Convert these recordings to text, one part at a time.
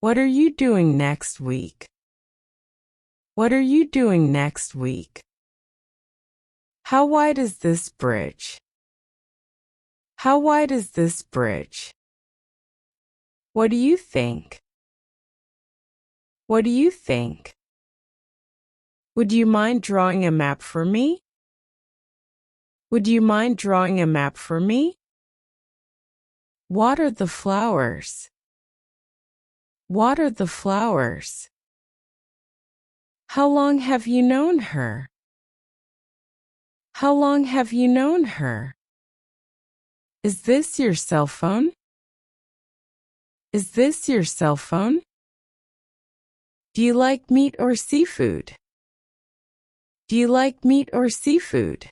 What are you doing next week? What are you doing next week? How wide is this bridge? How wide is this bridge? What do you think? What do you think? Would you mind drawing a map for me? Would you mind drawing a map for me? Water the flowers. Water the flowers. How long have you known her? How long have you known her? Is this your cell phone? Is this your cell phone? Do you like meat or seafood? Do you like meat or seafood?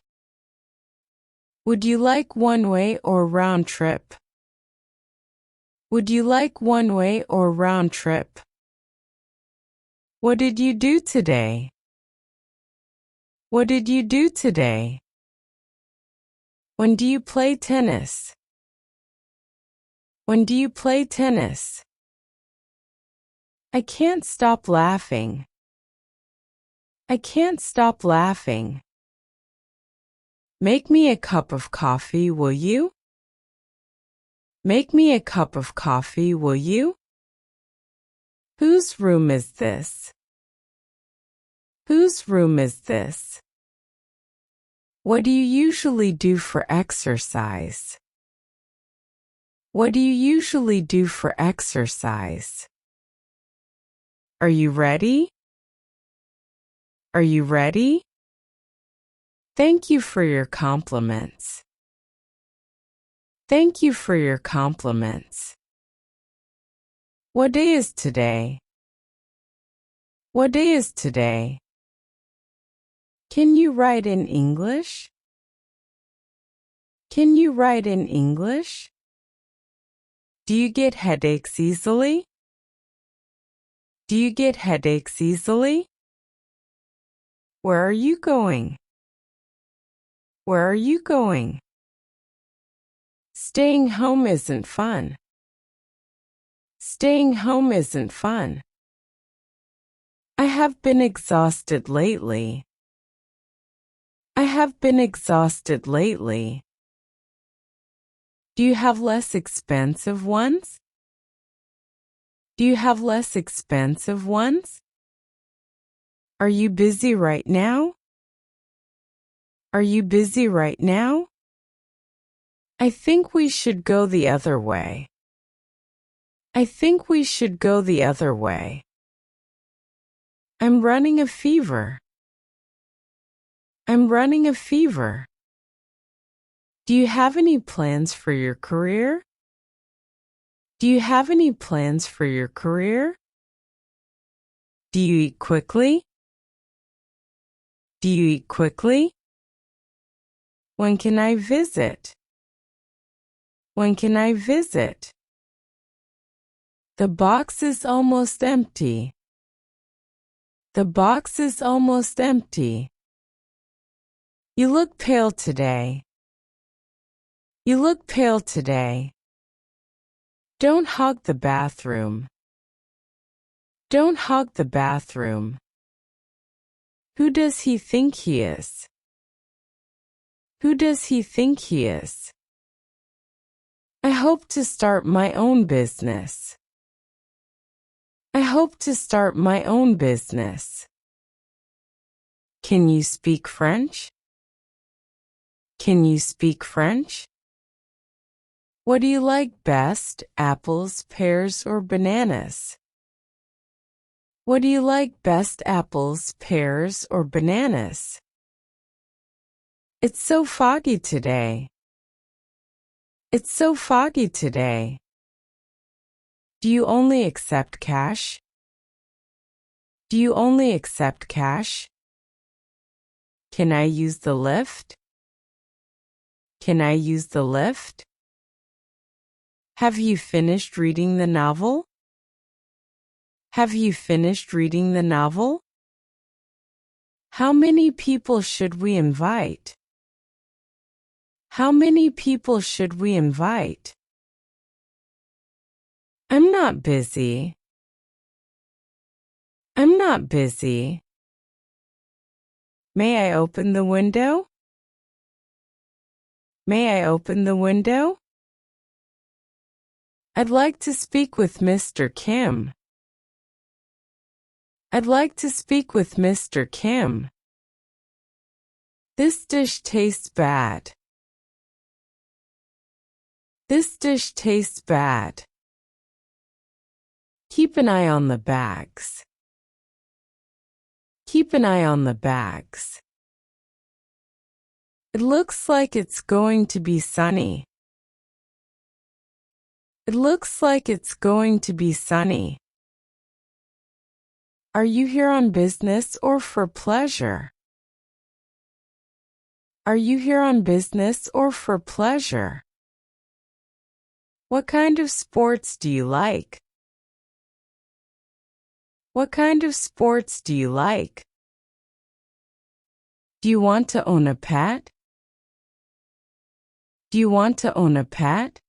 Would you like one-way or round trip? Would you like one-way or round trip? What did you do today? What did you do today? When do you play tennis? When do you play tennis? I can't stop laughing. I can't stop laughing. Make me a cup of coffee, will you? Make me a cup of coffee, will you? Whose room is this? Whose room is this? What do you usually do for exercise? What do you usually do for exercise? Are you ready? Are you ready? Thank you for your compliments. Thank you for your compliments. What day is today? What day is today? Can you write in English? Can you write in English? Do you get headaches easily? Do you get headaches easily? Where are you going? Where are you going? Staying home isn't fun. Staying home isn't fun. I have been exhausted lately. I have been exhausted lately. Do you have less expensive ones? Do you have less expensive ones? Are you busy right now? Are you busy right now? I think we should go the other way. I think we should go the other way. I'm running a fever. I'm running a fever. Do you have any plans for your career? Do you have any plans for your career? Do you eat quickly? Do you eat quickly? When can I visit? When can I visit? The box is almost empty. The box is almost empty. You look pale today. You look pale today. Don't hog the bathroom. Don't hog the bathroom. Who does he think he is? Who does he think he is? I hope to start my own business. I hope to start my own business. Can you speak French? Can you speak French? What do you like best, apples, pears, or bananas? What do you like best, apples, pears, or bananas? It's so foggy today. It's so foggy today. Do you only accept cash? Do you only accept cash? Can I use the lift? Can I use the lift? Have you finished reading the novel? Have you finished reading the novel? How many people should we invite? How many people should we invite? I'm not busy. I'm not busy. May I open the window? May I open the window? I'd like to speak with Mr. Kim. I'd like to speak with Mr. Kim. This dish tastes bad. This dish tastes bad. Keep an eye on the bags. Keep an eye on the bags. It looks like it's going to be sunny. It looks like it's going to be sunny. Are you here on business or for pleasure? Are you here on business or for pleasure? What kind of sports do you like? What kind of sports do you like? Do you want to own a pet? Do you want to own a pet?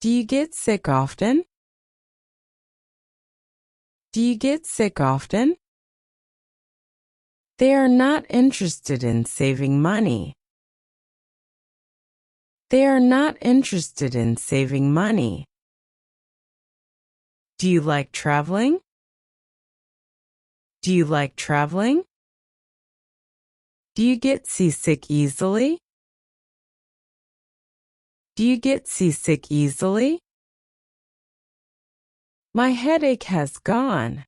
Do you get sick often? Do you get sick often? They are not interested in saving money. They are not interested in saving money. Do you like traveling? Do you like traveling? Do you get seasick easily? Do you get seasick easily? My headache has gone.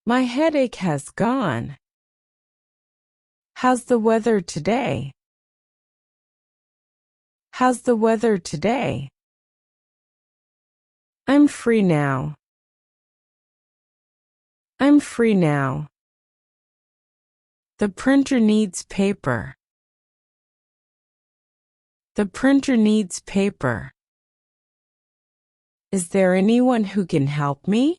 My headache has gone. How's the weather today? How's the weather today? I'm free now. I'm free now. The printer needs paper. The printer needs paper. Is there anyone who can help me?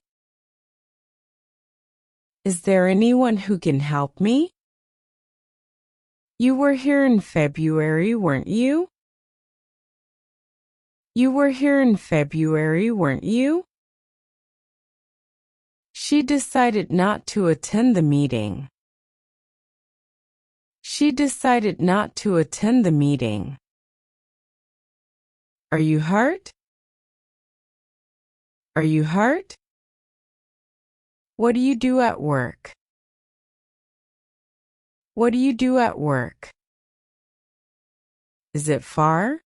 Is there anyone who can help me? You were here in February, weren't you? You were here in February, weren't you? She decided not to attend the meeting. She decided not to attend the meeting. Are you hurt? Are you hurt? What do you do at work? What do you do at work? Is it far?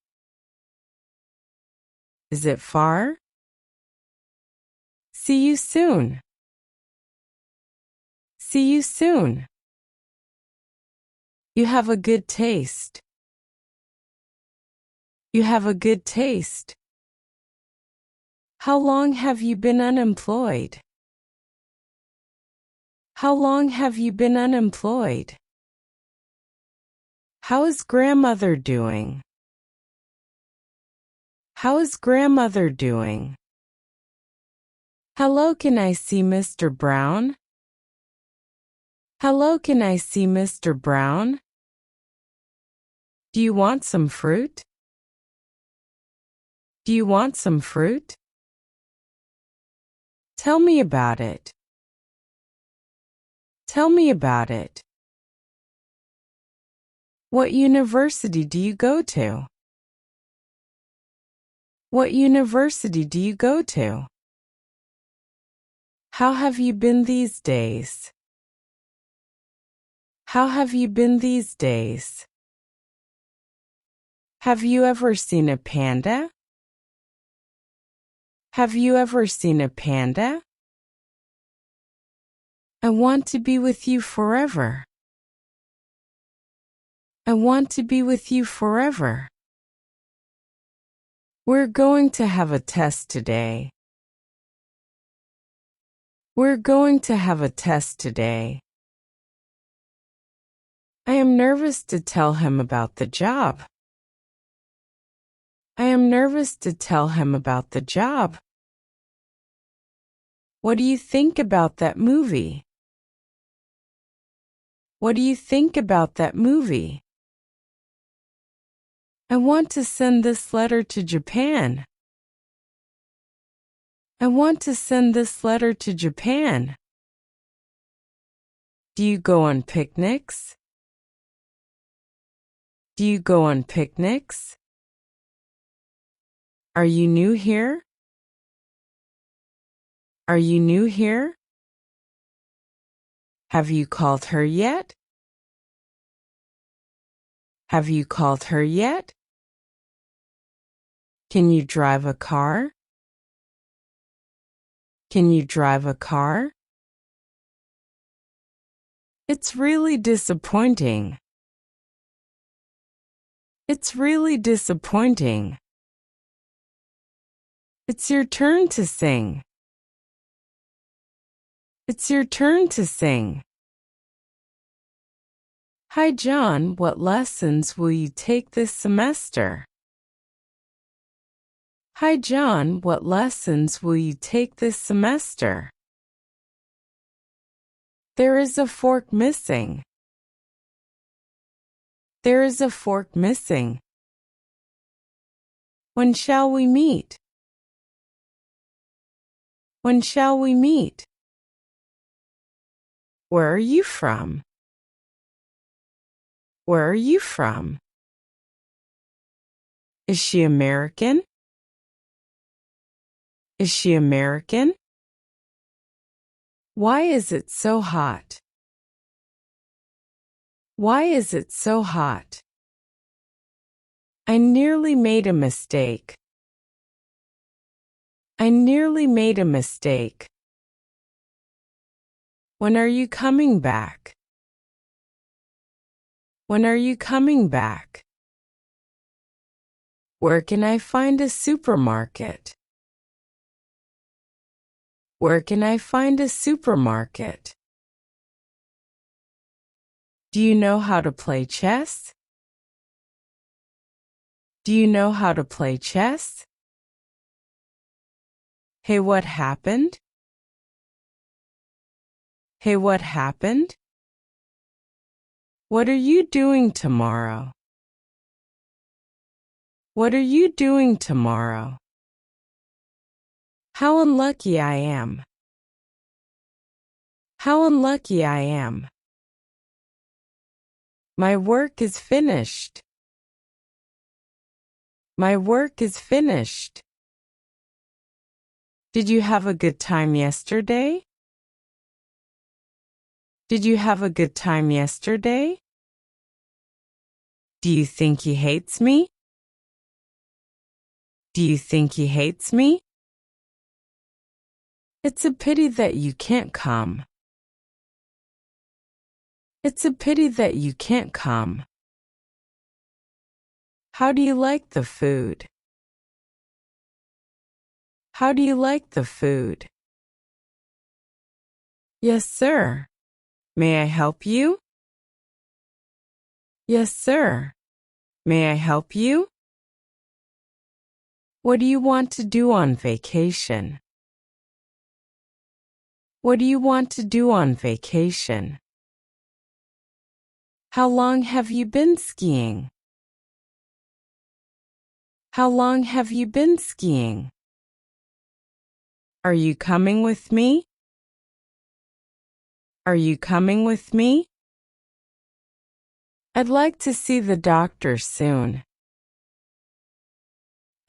Is it far? See you soon. See you soon. You have a good taste. You have a good taste. How long have you been unemployed? How long have you been unemployed? How is grandmother doing? How is grandmother doing? Hello, can I see Mr. Brown? Hello, can I see Mr. Brown? Do you want some fruit? Do you want some fruit? Tell me about it. Tell me about it. What university do you go to? What university do you go to? How have you been these days? How have you been these days? Have you ever seen a panda? Have you ever seen a panda? I want to be with you forever. I want to be with you forever. We're going to have a test today. We're going to have a test today. I am nervous to tell him about the job. I am nervous to tell him about the job. What do you think about that movie? What do you think about that movie? I want to send this letter to Japan. I want to send this letter to Japan. Do you go on picnics? Do you go on picnics? Are you new here? Are you new here? Have you called her yet? Have you called her yet? Can you drive a car? Can you drive a car? It's really disappointing. It's really disappointing. It's your turn to sing. It's your turn to sing. Hi, John. What lessons will you take this semester? Hi, John. What lessons will you take this semester? There is a fork missing. There is a fork missing. When shall we meet? When shall we meet? Where are you from? Where are you from? Is she American? Is she American? Why is it so hot? Why is it so hot? I nearly made a mistake. I nearly made a mistake. When are you coming back? When are you coming back? Where can I find a supermarket? Where can I find a supermarket? Do you know how to play chess? Do you know how to play chess? Hey, what happened? Hey, what happened? What are you doing tomorrow? What are you doing tomorrow? How unlucky I am. How unlucky I am. My work is finished. My work is finished. Did you have a good time yesterday? Did you have a good time yesterday? Do you think he hates me? Do you think he hates me? It's a pity that you can't come. It's a pity that you can't come. How do you like the food? How do you like the food? Yes, sir. May I help you? Yes, sir. May I help you? What do you want to do on vacation? What do you want to do on vacation? How long have you been skiing? How long have you been skiing? Are you coming with me? Are you coming with me? I'd like to see the doctor soon.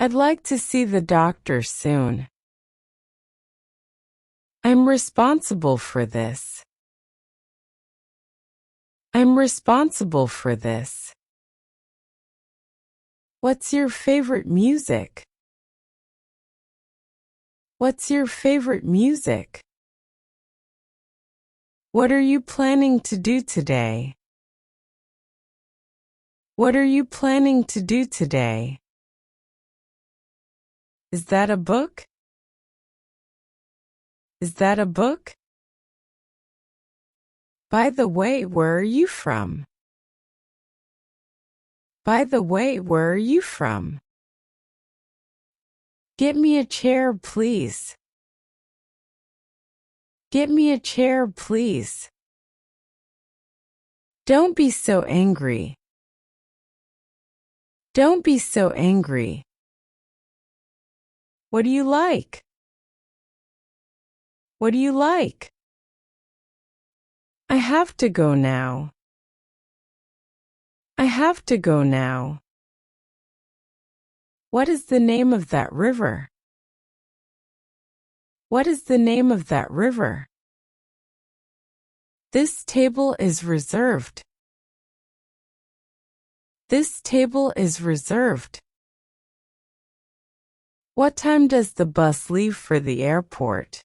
I'd like to see the doctor soon. I'm responsible for this. I'm responsible for this. What's your favorite music? What's your favorite music? What are you planning to do today? What are you planning to do today? Is that a book? Is that a book? By the way, where are you from? By the way, where are you from? Get me a chair, please. Get me a chair, please. Don't be so angry. Don't be so angry. What do you like? What do you like? I have to go now. I have to go now. What is the name of that river? What is the name of that river? This table is reserved. This table is reserved. What time does the bus leave for the airport?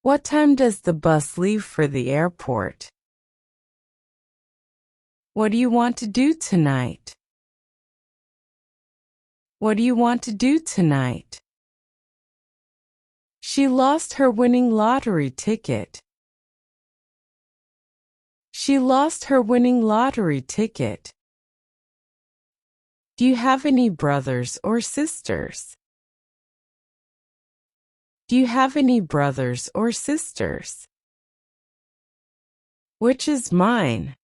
What time does the bus leave for the airport? What do you want to do tonight? What do you want to do tonight? She lost her winning lottery ticket. She lost her winning lottery ticket. Do you have any brothers or sisters? Do you have any brothers or sisters? Which is mine?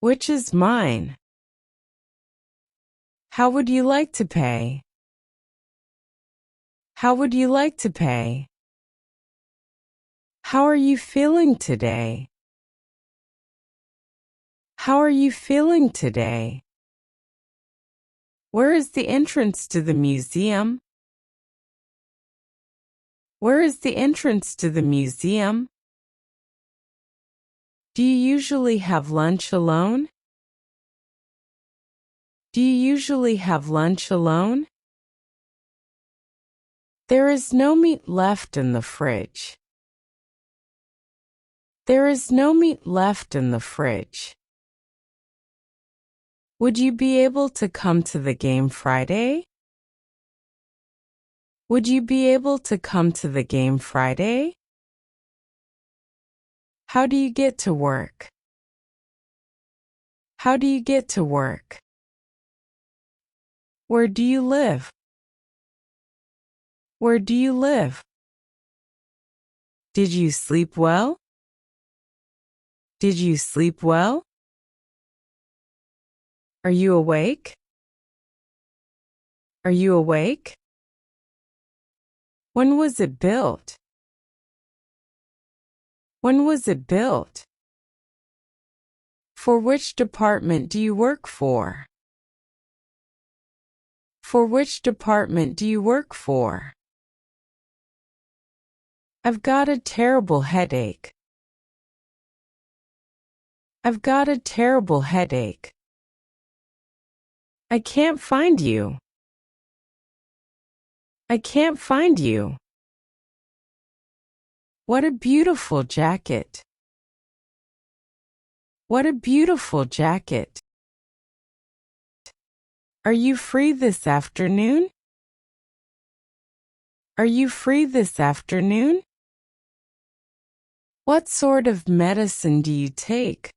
Which is mine? How would you like to pay? How would you like to pay? How are you feeling today? How are you feeling today? Where is the entrance to the museum? Where is the entrance to the museum? Do you usually have lunch alone? Do you usually have lunch alone? There is no meat left in the fridge. There is no meat left in the fridge. Would you be able to come to the game Friday? Would you be able to come to the game Friday? How do you get to work? How do you get to work? Where do you live? Where do you live? Did you sleep well? Did you sleep well? Are you awake? Are you awake? When was it built? When was it built? For which department do you work for? For which department do you work for? I've got a terrible headache. I've got a terrible headache. I can't find you. I can't find you. What a beautiful jacket. What a beautiful jacket. Are you free this afternoon? Are you free this afternoon? What sort of medicine do you take?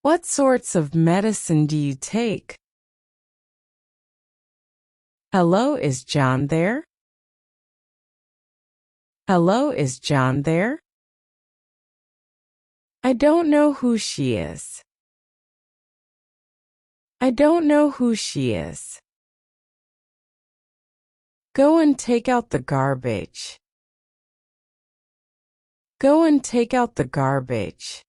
What sorts of medicine do you take? Hello, is John there? Hello, is John there? I don't know who she is. I don't know who she is. Go and take out the garbage. Go and take out the garbage.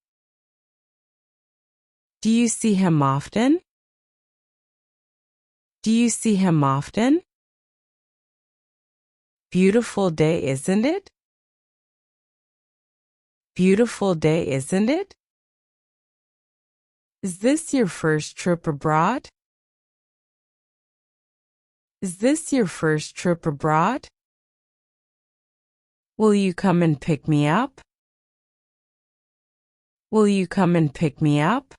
Do you see him often? Do you see him often? Beautiful day, isn't it? Beautiful day, isn't it? Is this your first trip abroad? Is this your first trip abroad? Will you come and pick me up? Will you come and pick me up?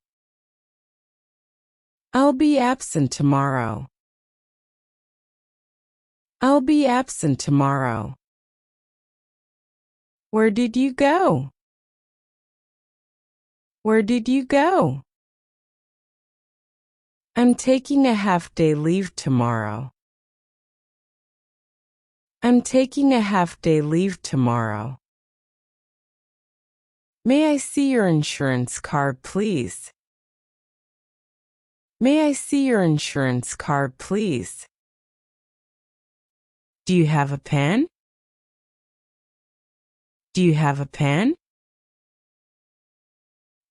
I'll be absent tomorrow. I'll be absent tomorrow. Where did you go? Where did you go? I'm taking a half-day leave tomorrow. I'm taking a half-day leave tomorrow. May I see your insurance card, please? May I see your insurance card, please? Do you have a pen? Do you have a pen?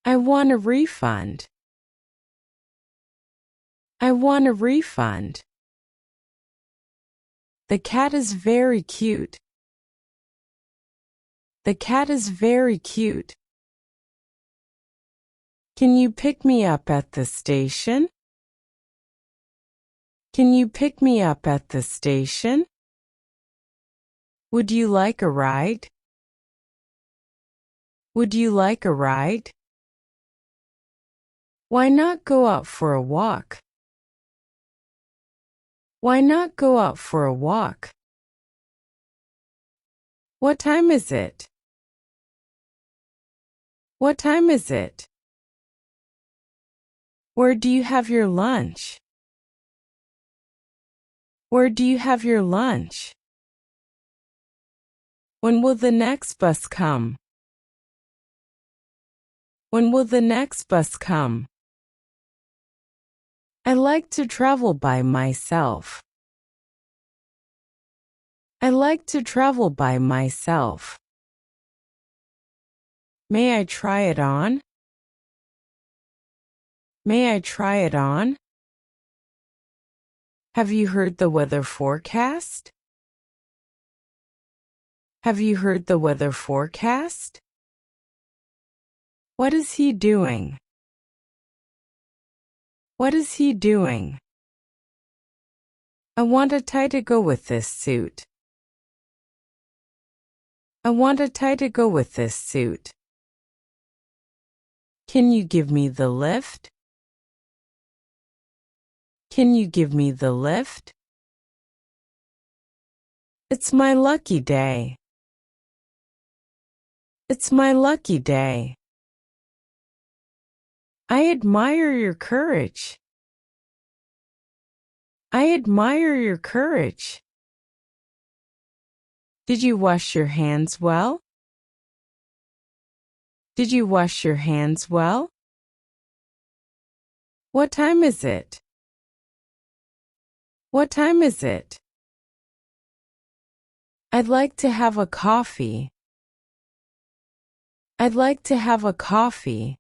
I want a refund. I want a refund. The cat is very cute. The cat is very cute. Can you pick me up at the station? Can you pick me up at the station? Would you like a ride? Would you like a ride? Why not go out for a walk? Why not go out for a walk? What time is it? What time is it? Where do you have your lunch? Where do you have your lunch? When will the next bus come? When will the next bus come? I like to travel by myself. I like to travel by myself. May I try it on? May I try it on? Have you heard the weather forecast? Have you heard the weather forecast? What is he doing? What is he doing? I want a tie to go with this suit. I want a tie to go with this suit. Can you give me the lift? Can you give me the lift? It's my lucky day. It's my lucky day. I admire your courage. I admire your courage. Did you wash your hands well? Did you wash your hands well? What time is it? What time is it? I'd like to have a coffee. I'd like to have a coffee.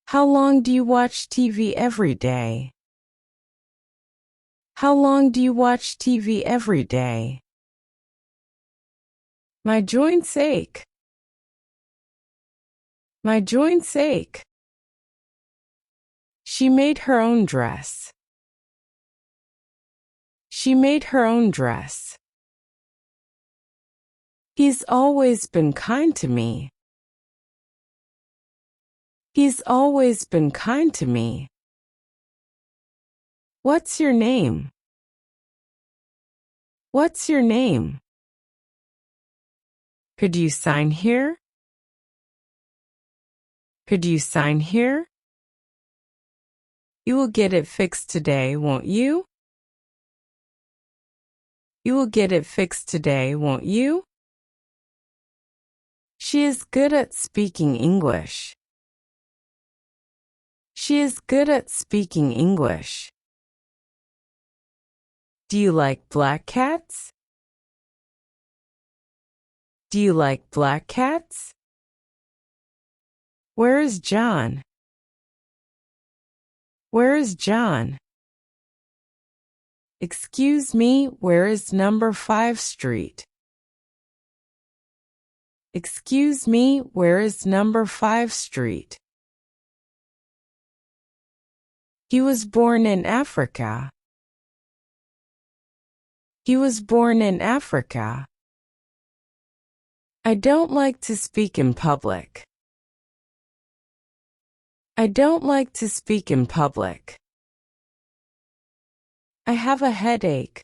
How long do you watch TV every day? How long do you watch TV every day? My joints ache. My joints ache. She made her own dress. She made her own dress. He's always been kind to me. He's always been kind to me. What's your name? What's your name? Could you sign here? Could you sign here? You will get it fixed today, won't you? You will get it fixed today, won't you? She is good at speaking English. She is good at speaking English. Do you like black cats? Do you like black cats? Where is John? Where is John? Excuse me, where is number 5 Street? Excuse me, where is number 5 Street? He was born in Africa. He was born in Africa. I don't like to speak in public. I don't like to speak in public. I have a headache.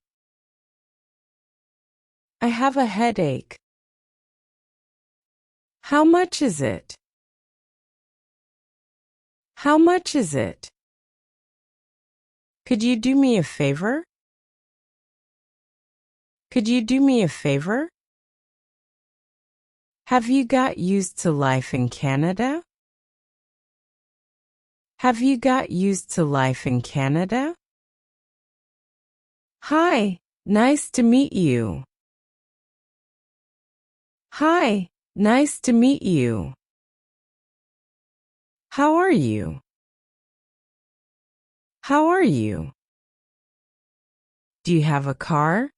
I have a headache. How much is it? How much is it? Could you do me a favor? Could you do me a favor? Have you got used to life in Canada? Have you got used to life in Canada? Hi, Nice to meet you. Hi, nice to meet you. How are you? How are you? Do you have a car?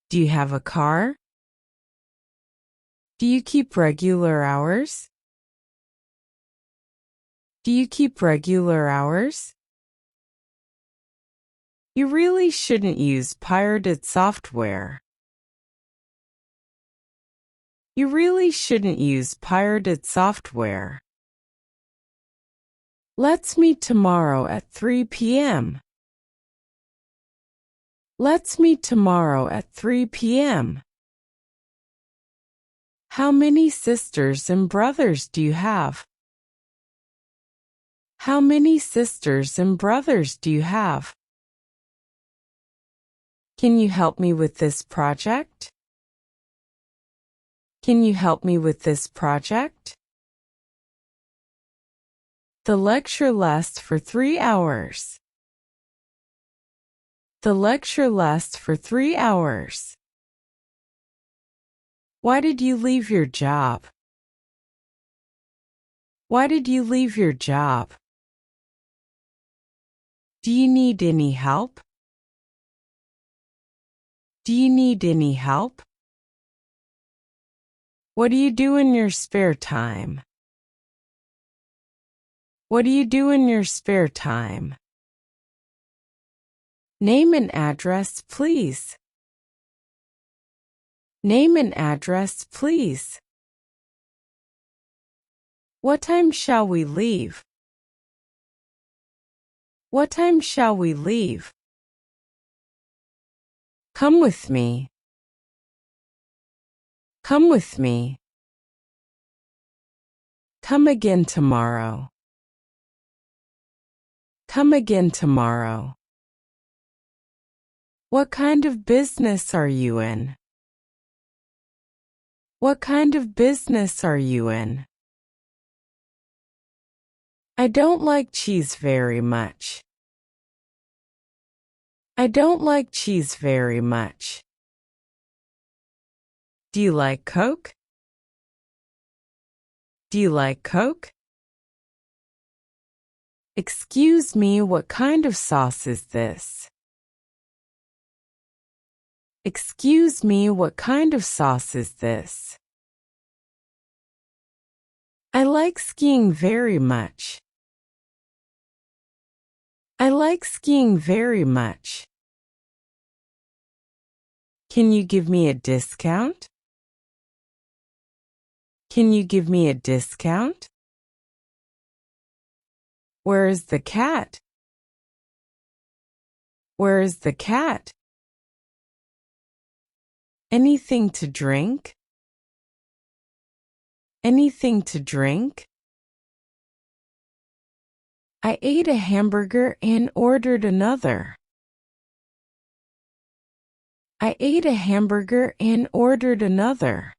Do you have a car? Do you keep regular hours? Do you keep regular hours? You really shouldn't use pirated software. You really shouldn't use pirated software. Let's meet tomorrow at 3 p.m. Let's meet tomorrow at 3 p.m. How many sisters and brothers do you have? How many sisters and brothers do you have? Can you help me with this project? Can you help me with this project? The lecture lasts for 3 hours. The lecture lasts for 3 hours. Why did you leave your job? Why did you leave your job? Do you need any help? Do you need any help? What do you do in your spare time? What do you do in your spare time? Name and address, please. Name and address, please. What time shall we leave? What time shall we leave? Come with me. Come with me. Come again tomorrow. Come again tomorrow. What kind of business are you in? What kind of business are you in? I don't like cheese very much. I don't like cheese very much. Do you like Coke? Do you like Coke? Excuse me, what kind of sauce is this? Excuse me, what kind of sauce is this? I like skiing very much. I like skiing very much. Can you give me a discount? Can you give me a discount? Where is the cat? Where is the cat? Anything to drink? Anything to drink? I ate a hamburger and ordered another. I ate a hamburger and ordered another.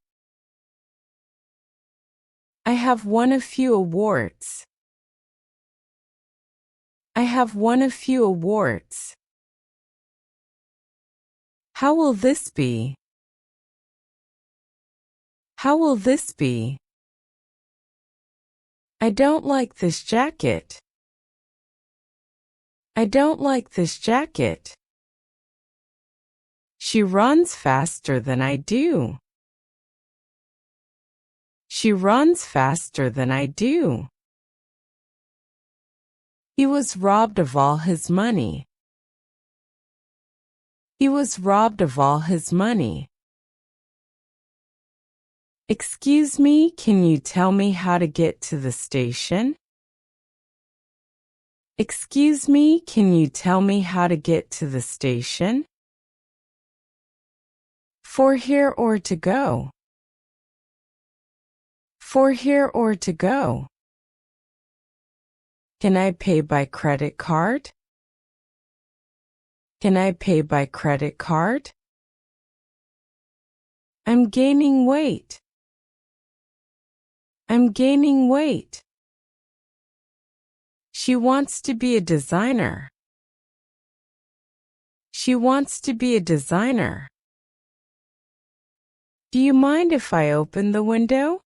I have won a few awards. I have won a few awards. How will this be? How will this be? I don't like this jacket. I don't like this jacket. She runs faster than I do. She runs faster than I do. He was robbed of all his money. He was robbed of all his money. Excuse me, can you tell me how to get to the station? Excuse me, can you tell me how to get to the station? For here or to go? For here or to go? Can I pay by credit card? Can I pay by credit card? I'm gaining weight. I'm gaining weight. She wants to be a designer. She wants to be a designer. Do you mind if I open the window?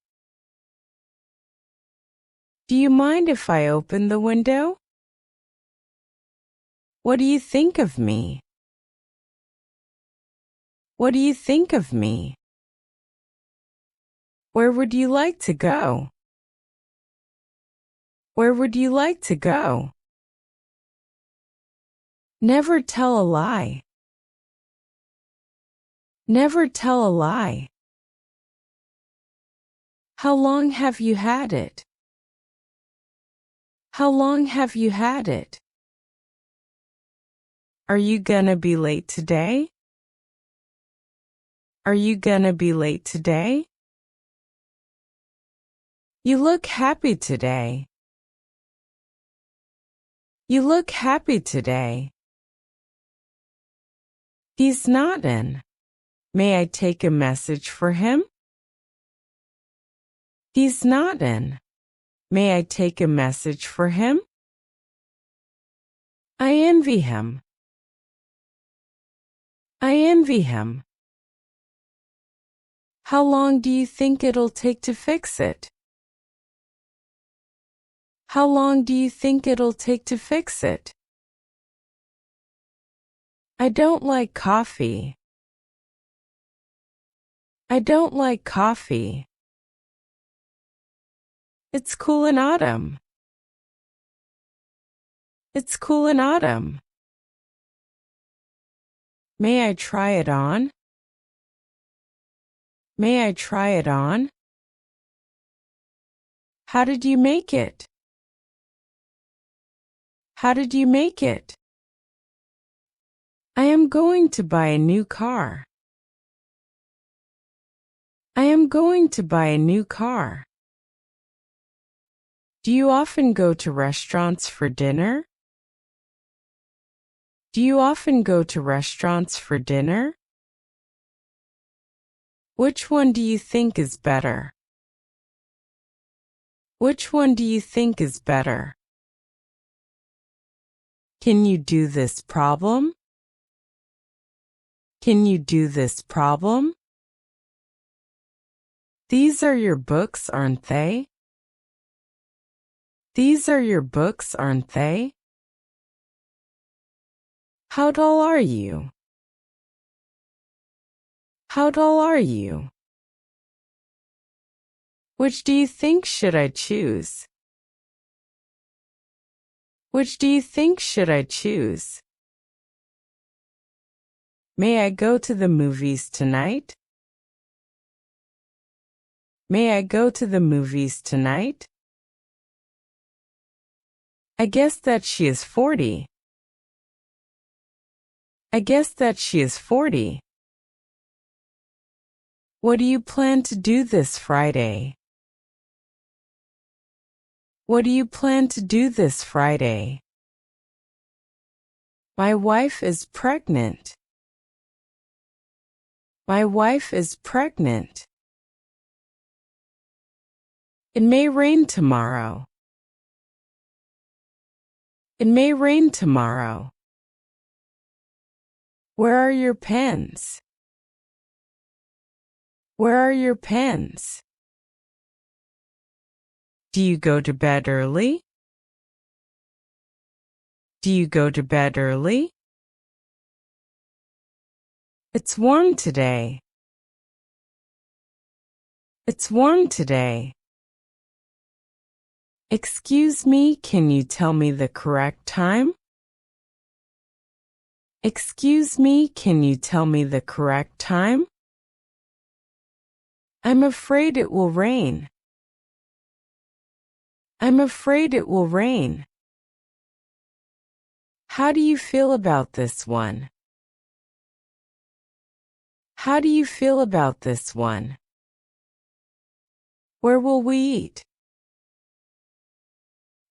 Do you mind if I open the window? What do you think of me? What do you think of me? Where would you like to go? Where would you like to go? Never tell a lie. Never tell a lie. How long have you had it? How long have you had it? Are you gonna be late today? Are you gonna be late today? You look happy today. You look happy today. He's not in. May I take a message for him? He's not in. May I take a message for him? I envy him. I envy him. How long do you think it'll take to fix it? How long do you think it'll take to fix it? I don't like coffee. I don't like coffee. It's cool in autumn. It's cool in autumn. May I try it on? May I try it on? How did you make it? How did you make it? I am going to buy a new car. I am going to buy a new car. Do you often go to restaurants for dinner? Do you often go to restaurants for dinner? Which one do you think is better? Which one do you think is better? Can you do this problem? Can you do this problem? These are your books, aren't they? These are your books, aren't they? How tall are you? How tall are you? Which do you think should I choose? Which do you think should I choose? May I go to the movies tonight? May I go to the movies tonight? I guess that she is 40. I guess that she is 40. What do you plan to do this Friday? What do you plan to do this Friday? My wife is pregnant. My wife is pregnant. It may rain tomorrow. It may rain tomorrow. Where are your pens? Where are your pens? Do you go to bed early? Do you go to bed early? It's warm today. It's warm today. Excuse me, can you tell me the correct time? Excuse me, can you tell me the correct time? I'm afraid it will rain. I'm afraid it will rain. How do you feel about this one? How do you feel about this one? Where will we eat?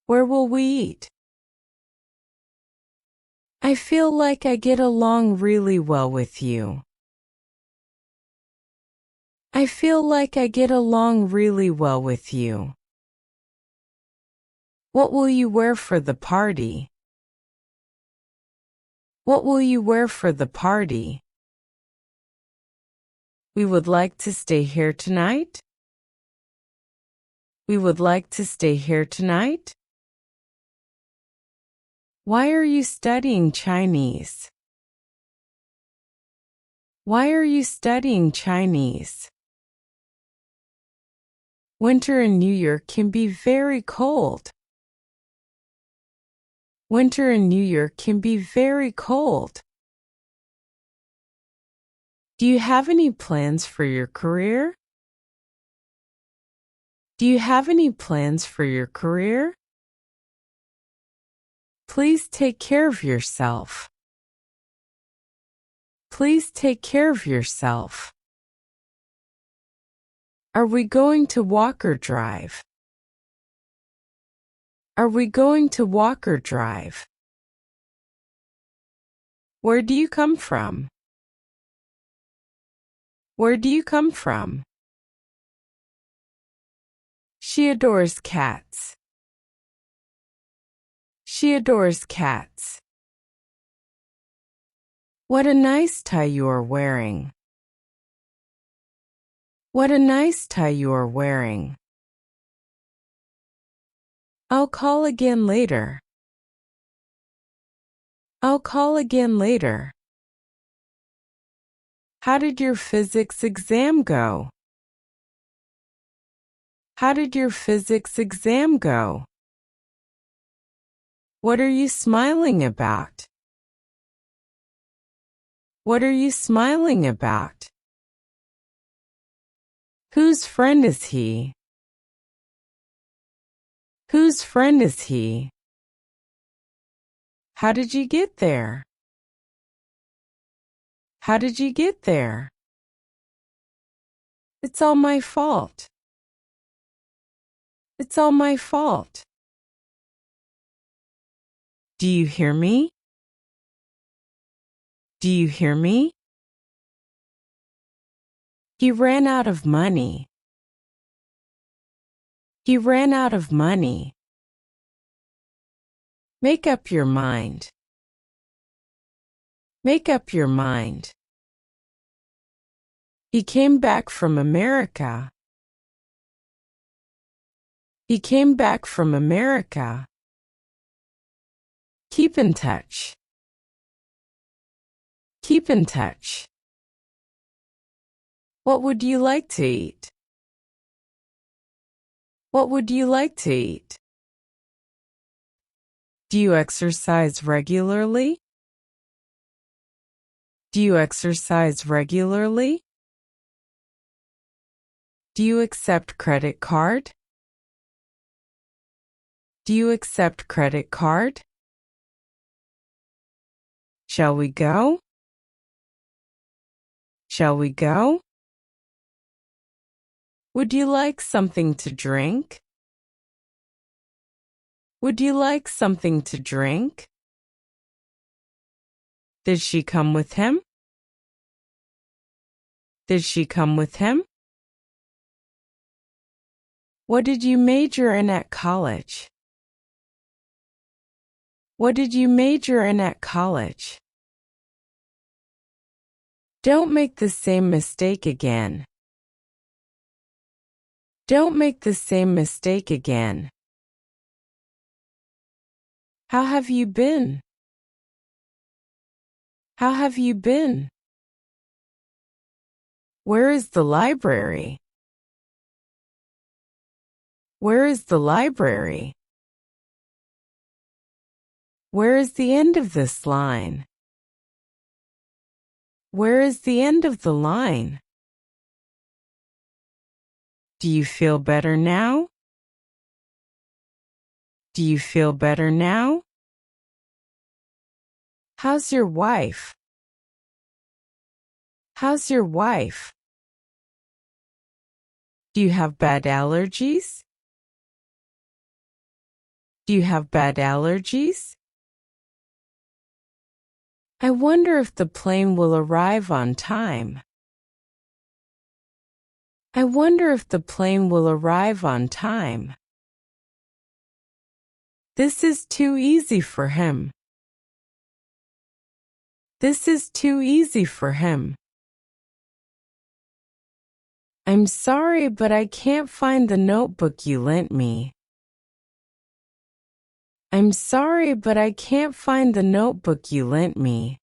Where will we eat? I feel like I get along really well with you. I feel like I get along really well with you. What will you wear for the party? What will you wear for the party? We would like to stay here tonight. We would like to stay here tonight. Why are you studying Chinese? Why are you studying Chinese? Winter in New York can be very cold. Winter in New York can be very cold. Do you have any plans for your career? Do you have any plans for your career? Please take care of yourself. Please take care of yourself. Are we going to walk or drive? Are we going to walk or drive? Where do you come from? Where do you come from? She adores cats. She adores cats. What a nice tie you are wearing. What a nice tie you are wearing. I'll call again later. I'll call again later. How did your physics exam go? How did your physics exam go? What are you smiling about? What are you smiling about? Whose friend is he? Whose friend is he? How did you get there? How did you get there? It's all my fault. It's all my fault. Do you hear me? Do you hear me? He ran out of money. He ran out of money. Make up your mind. Make up your mind. He came back from America. He came back from America. Keep in touch. Keep in touch. What would you like to eat? What would you like to eat? Do you exercise regularly? Do you exercise regularly? Do you accept credit card? Do you accept credit card? Shall we go? Shall we go? Would you like something to drink? Would you like something to drink? Did she come with him? Did she come with him? What did you major in at college? What did you major in at college? Don't make the same mistake again. Don't make the same mistake again. How have you been? How have you been? Where is the library? Where is the library? Where is the end of this line? Where is the end of the line? Do you feel better now? Do you feel better now? How's your wife? How's your wife? Do you have bad allergies? Do you have bad allergies? I wonder if the plane will arrive on time. I wonder if the plane will arrive on time. This is too easy for him. This is too easy for him. I'm sorry, but I can't find the notebook you lent me. I'm sorry, but I can't find the notebook you lent me.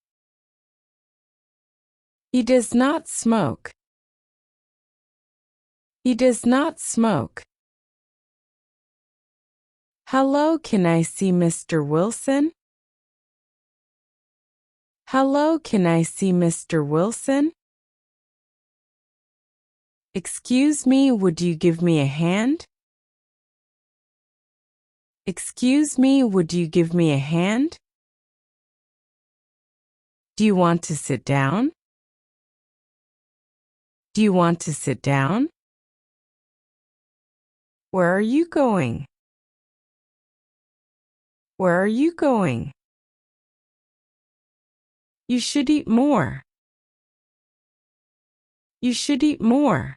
He does not smoke. He does not smoke. Hello, can I see Mr. Wilson? Hello, can I see Mr. Wilson? Excuse me, would you give me a hand? Excuse me, would you give me a hand? Do you want to sit down? Do you want to sit down? Where are you going? Where are you going? You should eat more. You should eat more.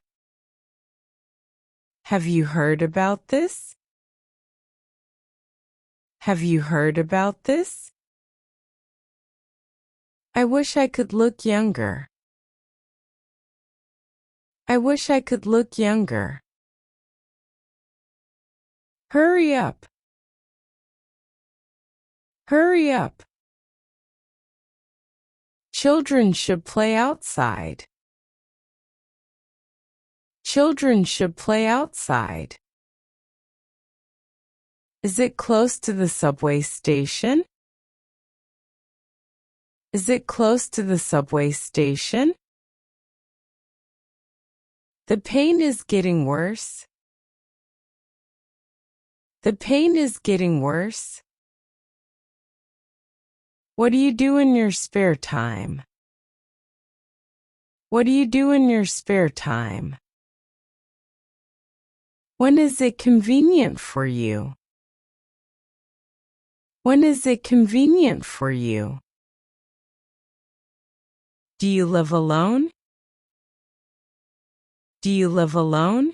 Have you heard about this? Have you heard about this? I wish I could look younger. I wish I could look younger. Hurry up. Hurry up. Children should play outside. Children should play outside. Is it close to the subway station? Is it close to the subway station? The pain is getting worse. The pain is getting worse. What do you do in your spare time? What do you do in your spare time? When is it convenient for you? When is it convenient for you? Do you live alone? Do you live alone?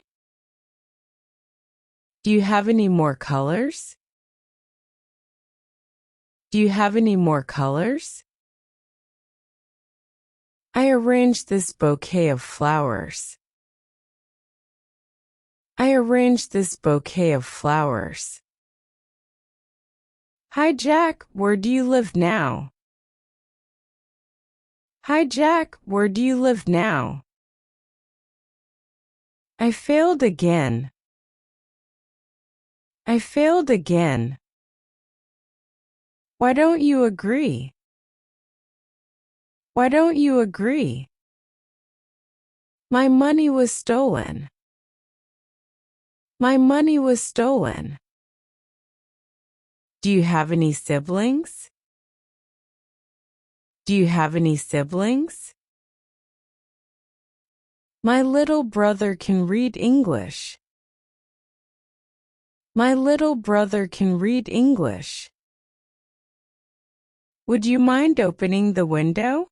Do you have any more colors? Do you have any more colors? I arranged this bouquet of flowers. I arranged this bouquet of flowers. Hi Jack, where do you live now? Hi Jack, where do you live now? I failed again. I failed again. Why don't you agree? Why don't you agree? My money was stolen. My money was stolen. Do you have any siblings? Do you have any siblings? My little brother can read English. My little brother can read English. Would you mind opening the window?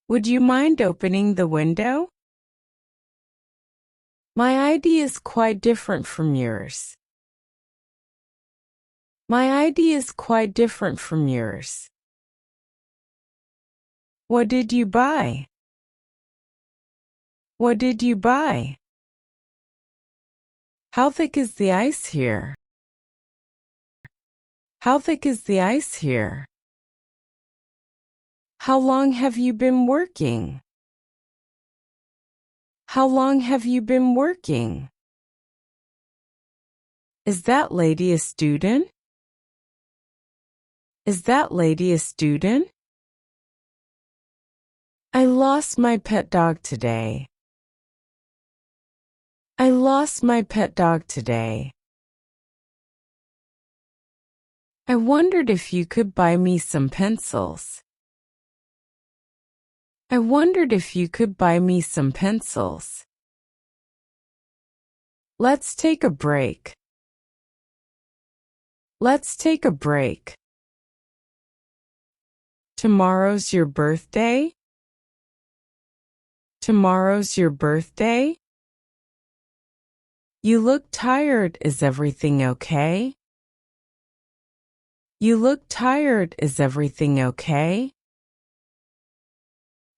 Would you mind opening the window? My idea is quite different from yours. My idea is quite different from yours. What did you buy? What did you buy? How thick is the ice here? How thick is the ice here? How long have you been working? How long have you been working? Is that lady a student? Is that lady a student? I lost my pet dog today. I lost my pet dog today. I wondered if you could buy me some pencils. I wondered if you could buy me some pencils. Let's take a break. Let's take a break. Tomorrow's your birthday? Tomorrow's your birthday? You look tired. Is everything okay? You look tired. Is everything okay?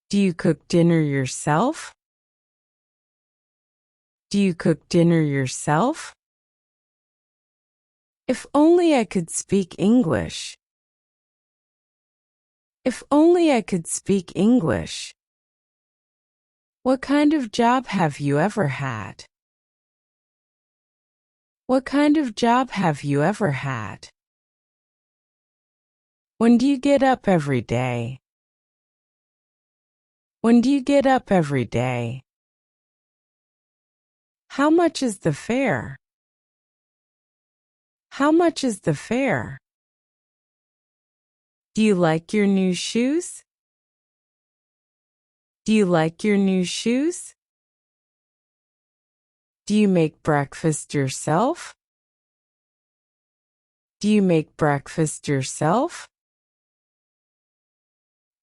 Do you cook dinner yourself? Do you cook dinner yourself? If only I could speak English. If only I could speak English. What kind of job have you ever had? What kind of job have you ever had? When do you get up every day? When do you get up every day? How much is the fare? How much is the fare? Do you like your new shoes? Do you like your new shoes? Do you make breakfast yourself? Do you make breakfast yourself?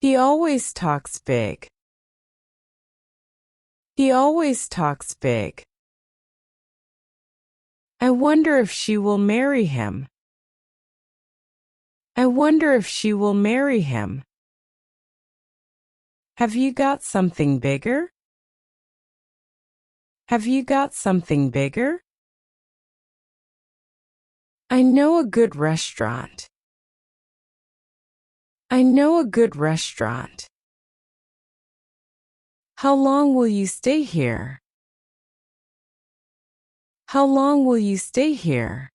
He always talks big. He always talks big. I wonder if she will marry him. I wonder if she will marry him. Have you got something bigger? Have you got something bigger? I know a good restaurant. I know a good restaurant. How long will you stay here? How long will you stay here?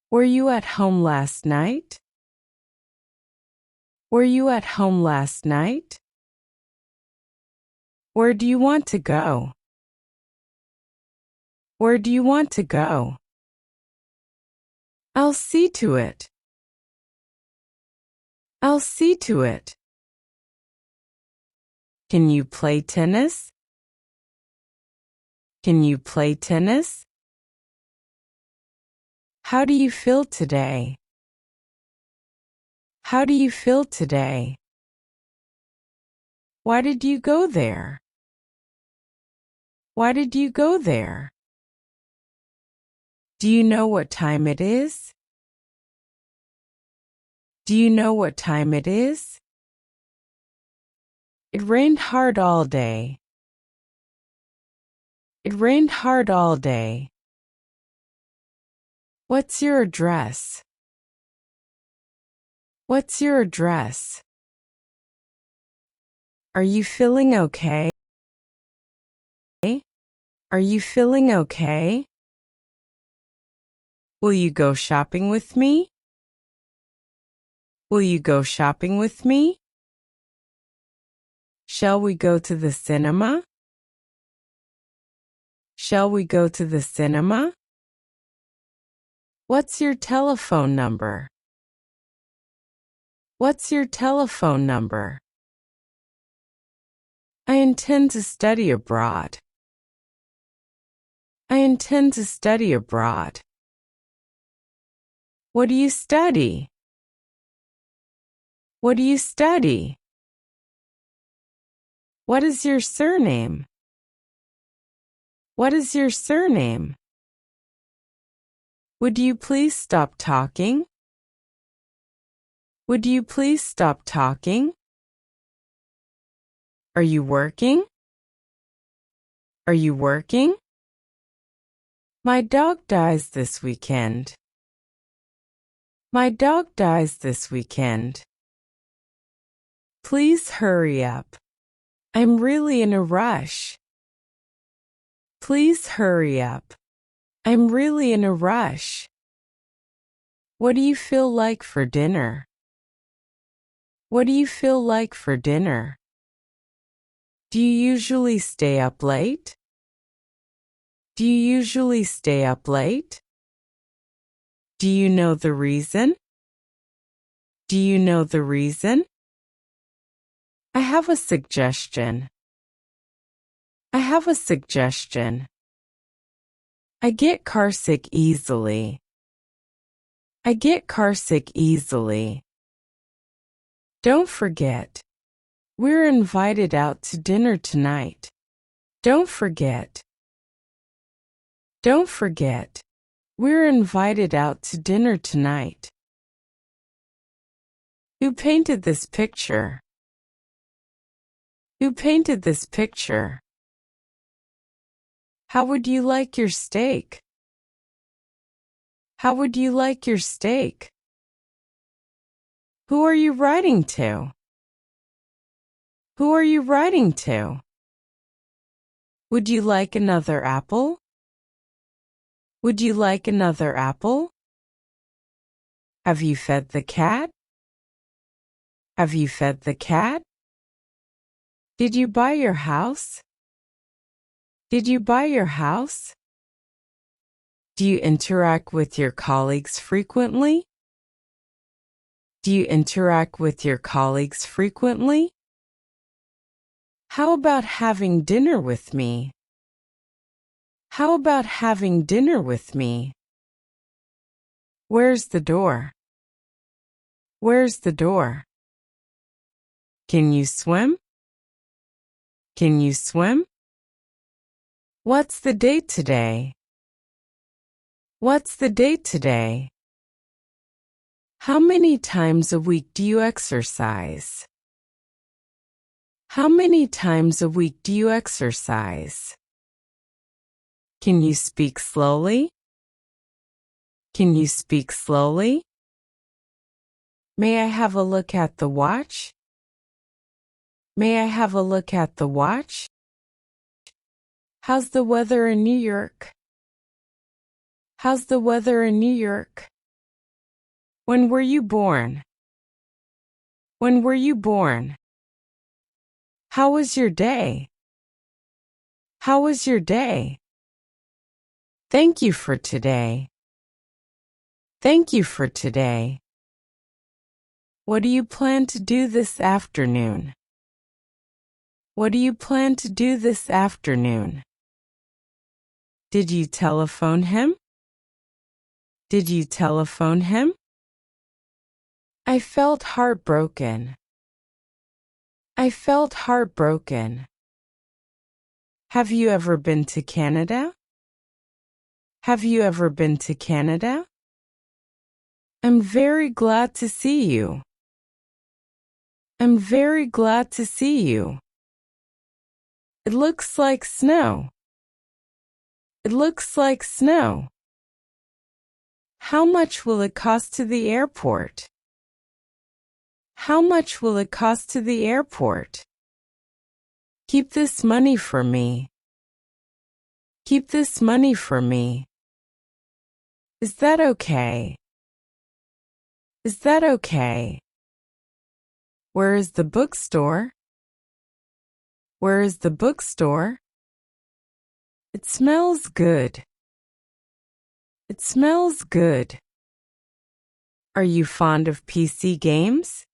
Were you at home last night? Were you at home last night? Where do you want to go? Where do you want to go? I'll see to it. I'll see to it. Can you play tennis? Can you play tennis? How do you feel today? How do you feel today? Why did you go there? Why did you go there? Do you know what time it is? Do you know what time it is? It rained hard all day. It rained hard all day. What's your address? What's your address? Are you feeling okay? Are you feeling okay? Will you go shopping with me? Will you go shopping with me? Shall we go to the cinema? Shall we go to the cinema? What's your telephone number? What's your telephone number? I intend to study abroad. I intend to study abroad. What do you study? What do you study? What is your surname? What is your surname? Would you please stop talking? Would you please stop talking? Are you working? Are you working? My dog dies this weekend. My dog dies this weekend. Please hurry up. I'm really in a rush. Please hurry up. I'm really in a rush. What do you feel like for dinner? What do you feel like for dinner? Do you usually stay up late? Do you usually stay up late? Do you know the reason? Do you know the reason? I have a suggestion. I have a suggestion. I get carsick easily. I get carsick easily. Don't forget. We're invited out to dinner tonight. Don't forget. Don't forget. We're invited out to dinner tonight. Who painted this picture? Who painted this picture? How would you like your steak? How would you like your steak? Who are you writing to? Who are you writing to? Would you like another apple? Would you like another apple? Have you fed the cat? Have you fed the cat? Did you buy your house? Did you buy your house? Do you interact with your colleagues frequently? Do you interact with your colleagues frequently? How about having dinner with me? How about having dinner with me? Where's the door? Where's the door? Can you swim? Can you swim? What's the date today? What's the date today? How many times a week do you exercise? How many times a week do you exercise? Can you speak slowly? Can you speak slowly? May I have a look at the watch? May I have a look at the watch? How's the weather in New York? How's the weather in New York? When were you born? When were you born? How was your day? How was your day? Thank you for today. Thank you for today. What do you plan to do this afternoon? What do you plan to do this afternoon? Did you telephone him? Did you telephone him? I felt heartbroken. I felt heartbroken. Have you ever been to Canada? Have you ever been to Canada? I'm very glad to see you. I'm very glad to see you. It looks like snow. It looks like snow. How much will it cost to the airport? How much will it cost to the airport? Keep this money for me. Keep this money for me. Is that okay? Is that okay? Where is the bookstore? Where is the bookstore? It smells good. It smells good. Are you fond of PC games?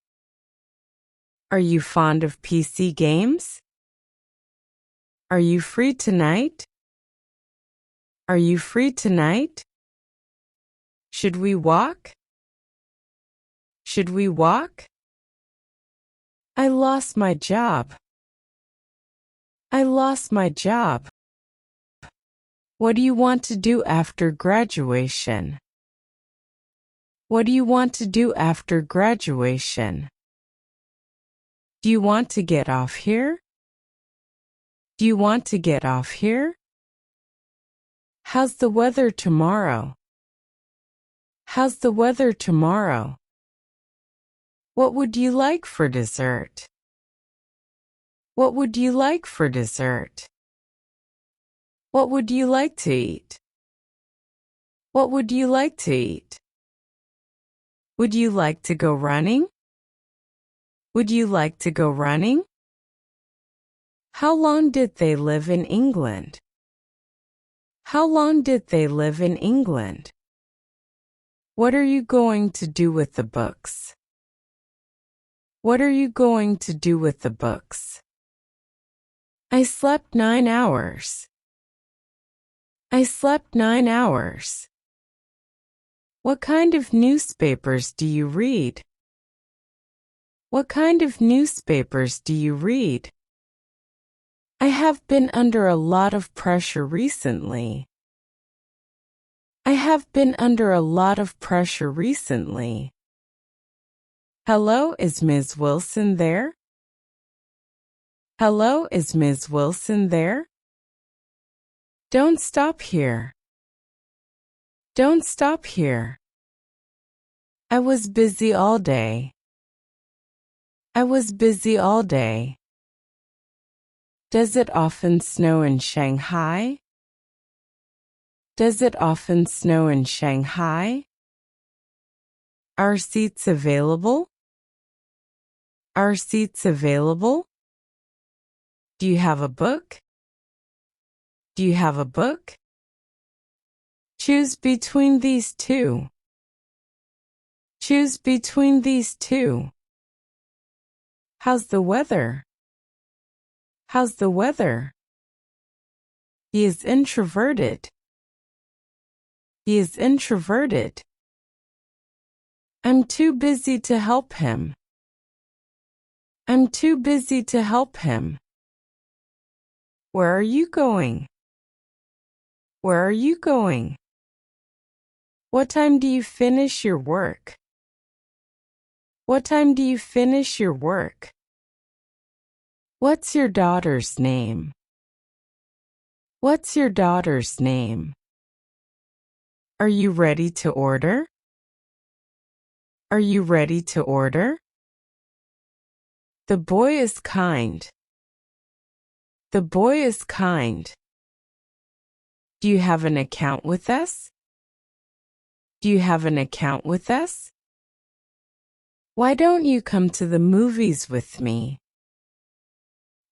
Are you fond of PC games? Are you free tonight? Are you free tonight? Should we walk? Should we walk? I lost my job. I lost my job. What do you want to do after graduation? What do you want to do after graduation? Do you want to get off here? Do you want to get off here? How's the weather tomorrow? How's the weather tomorrow? What would you like for dessert? What would you like for dessert? What would you like to eat? What would you like to eat? Would you like to go running? Would you like to go running? How long did they live in England? How long did they live in England? What are you going to do with the books? What are you going to do with the books? I slept 9 hours. I slept 9 hours. What kind of newspapers do you read? What kind of newspapers do you read? I have been under a lot of pressure recently. I have been under a lot of pressure recently. Hello, is Ms. Wilson there? Hello, is Ms. Wilson there? Don't stop here. Don't stop here. I was busy all day. I was busy all day. Does it often snow in Shanghai? Does it often snow in Shanghai? Are seats available? Are seats available? Do you have a book? Do you have a book? Choose between these two. Choose between these two. How's the weather? How's the weather? He is introverted. He is introverted. I'm too busy to help him. I'm too busy to help him. Where are you going? Where are you going? What time do you finish your work? What time do you finish your work? What's your daughter's name? What's your daughter's name? Are you ready to order? Are you ready to order? The boy is kind. The boy is kind. Do you have an account with us? Do you have an account with us? Why don't you come to the movies with me?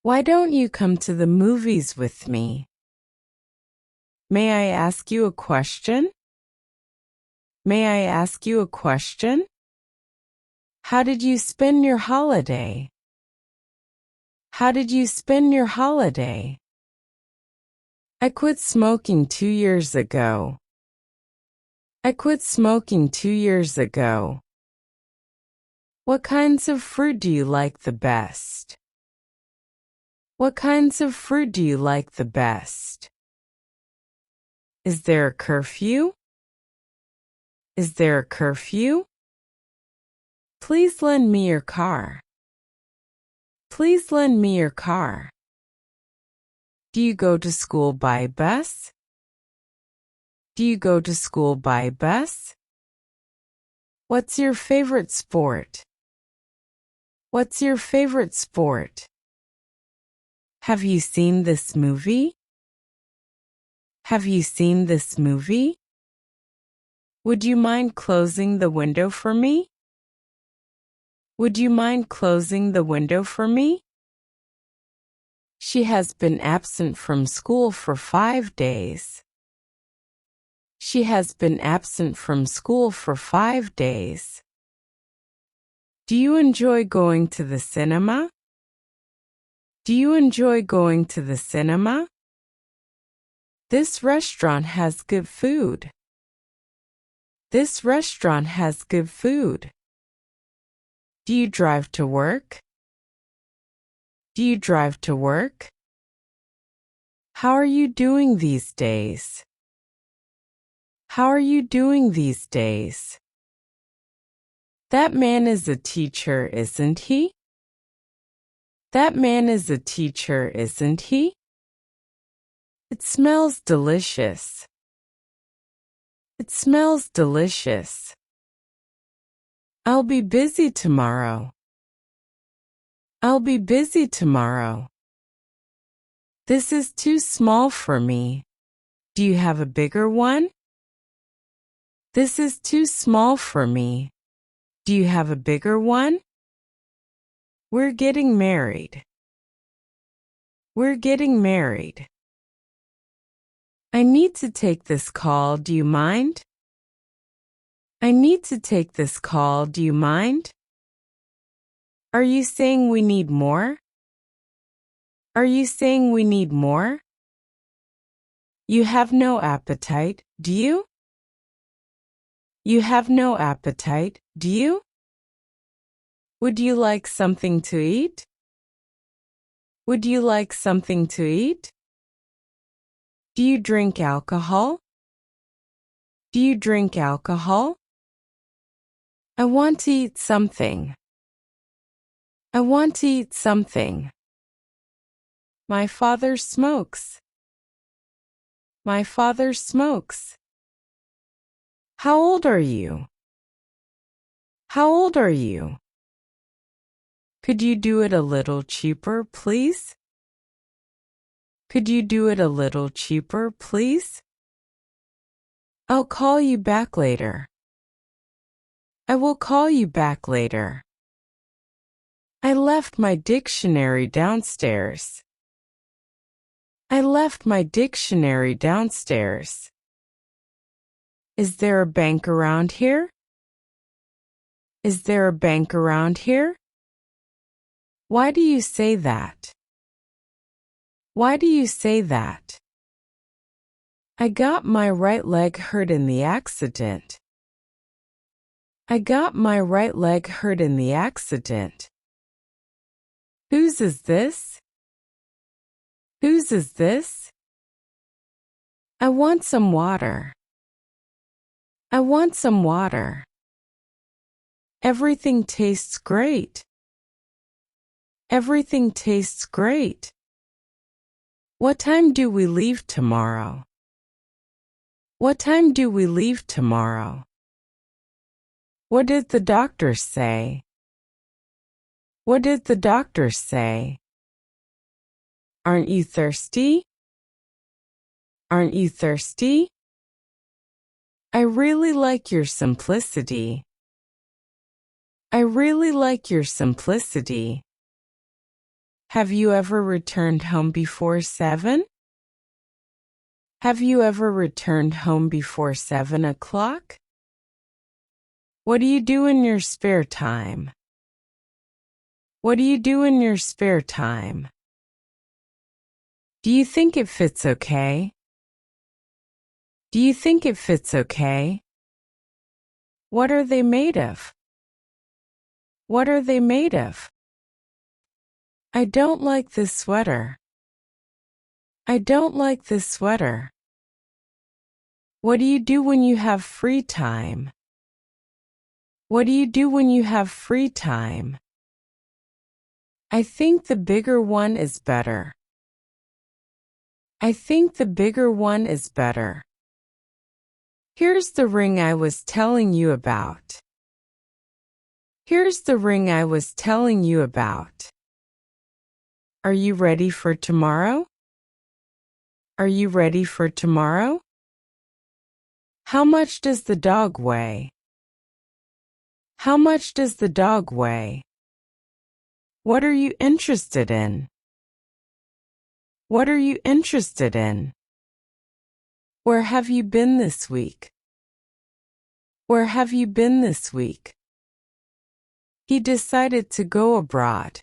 Why don't you come to the movies with me? May I ask you a question? May I ask you a question? How did you spend your holiday? How did you spend your holiday? I quit smoking 2 years ago. I quit smoking 2 years ago. What kinds of fruit do you like the best? What kinds of fruit do you like the best? Is there a curfew? Is there a curfew? Please lend me your car. Please lend me your car. Do you go to school by bus? Do you go to school by bus? What's your favorite sport? What's your favorite sport? Have you seen this movie? Have you seen this movie? Would you mind closing the window for me? Would you mind closing the window for me? She has been absent from school for 5 days. She has been absent from school for 5 days. Do you enjoy going to the cinema? Do you enjoy going to the cinema? This restaurant has good food. This restaurant has good food. Do you drive to work? Do you drive to work? How are you doing these days? How are you doing these days? That man is a teacher, isn't he? That man is a teacher, isn't he? It smells delicious. It smells delicious. I'll be busy tomorrow. I'll be busy tomorrow. This is too small for me. Do you have a bigger one? This is too small for me. Do you have a bigger one? We're getting married. We're getting married. I need to take this call, do you mind? I need to take this call, do you mind? Are you saying we need more? Are you saying we need more? You have no appetite, do you? You have no appetite, do you? Would you like something to eat? Would you like something to eat? Do you drink alcohol? Do you drink alcohol? I want to eat something. I want to eat something. My father smokes. My father smokes. How old are you? How old are you? Could you do it a little cheaper, please? Could you do it a little cheaper, please? I'll call you back later. I will call you back later. I left my dictionary downstairs. I left my dictionary downstairs. Is there a bank around here? Is there a bank around here? Why do you say that? Why do you say that? I got my right leg hurt in the accident. I got my right leg hurt in the accident. Whose is this? Whose is this? I want some water. I want some water. Everything tastes great. Everything tastes great. What time do we leave tomorrow? What time do we leave tomorrow? What did the doctor say? What did the doctor say? Aren't you thirsty? Aren't you thirsty? I really like your simplicity. I really like your simplicity. Have you ever returned home before 7? Have you ever returned home before 7 o'clock? What do you do in your spare time? What do you do in your spare time? Do you think it fits okay? Do you think it fits okay? What are they made of? What are they made of? I don't like this sweater. I don't like this sweater. What do you do when you have free time? What do you do when you have free time? I think the bigger one is better. I think the bigger one is better. Here's the ring I was telling you about. Here's the ring I was telling you about. Are you ready for tomorrow? Are you ready for tomorrow? How much does the dog weigh? How much does the dog weigh? What are you interested in? What are you interested in? Where have you been this week? Where have you been this week? He decided to go abroad.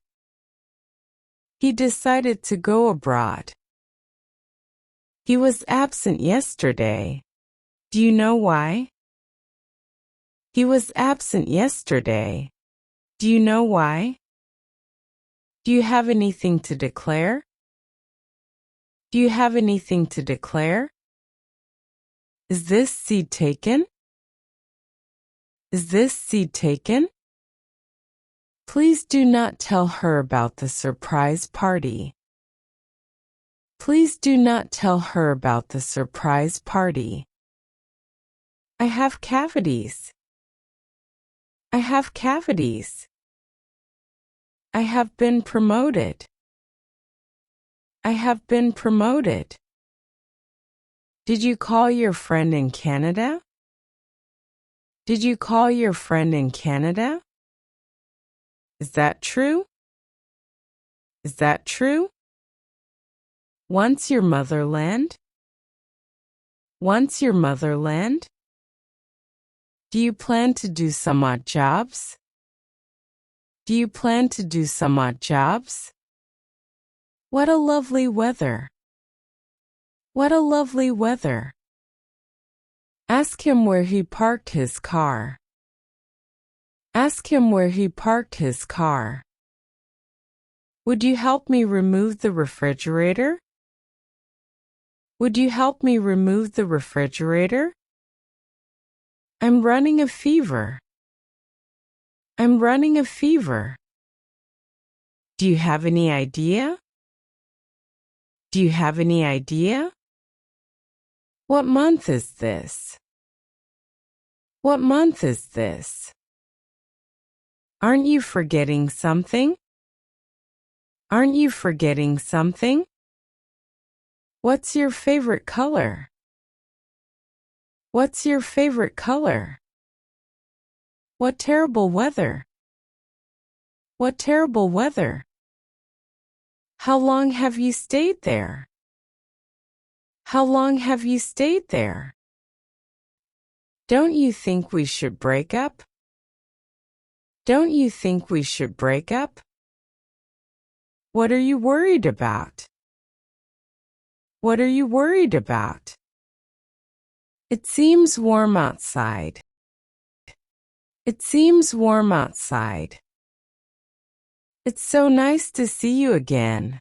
He decided to go abroad. He was absent yesterday. Do you know why? He was absent yesterday. Do you know why? Do you have anything to declare? Do you have anything to declare? Is this seed taken? Is this seed taken? Please do not tell her about the surprise party. Please do not tell her about the surprise party. I have cavities. I have cavities. I have been promoted. I have been promoted. Did you call your friend in Canada? Did you call your friend in Canada? Is that true? Is that true? Once your motherland? Once your motherland? Do you plan to do some odd jobs? Do you plan to do some odd jobs? What a lovely weather. What a lovely weather. Ask him where he parked his car. Ask him where he parked his car. Would you help me remove the refrigerator? Would you help me remove the refrigerator? I'm running a fever. I'm running a fever. Do you have any idea? Do you have any idea? What month is this? What month is this? Aren't you forgetting something? Aren't you forgetting something? What's your favorite color? What's your favorite color? What terrible weather! What terrible weather! How long have you stayed there? How long have you stayed there? Don't you think we should break up? Don't you think we should break up? What are you worried about? What are you worried about? It seems warm outside. It seems warm outside. It's so nice to see you again.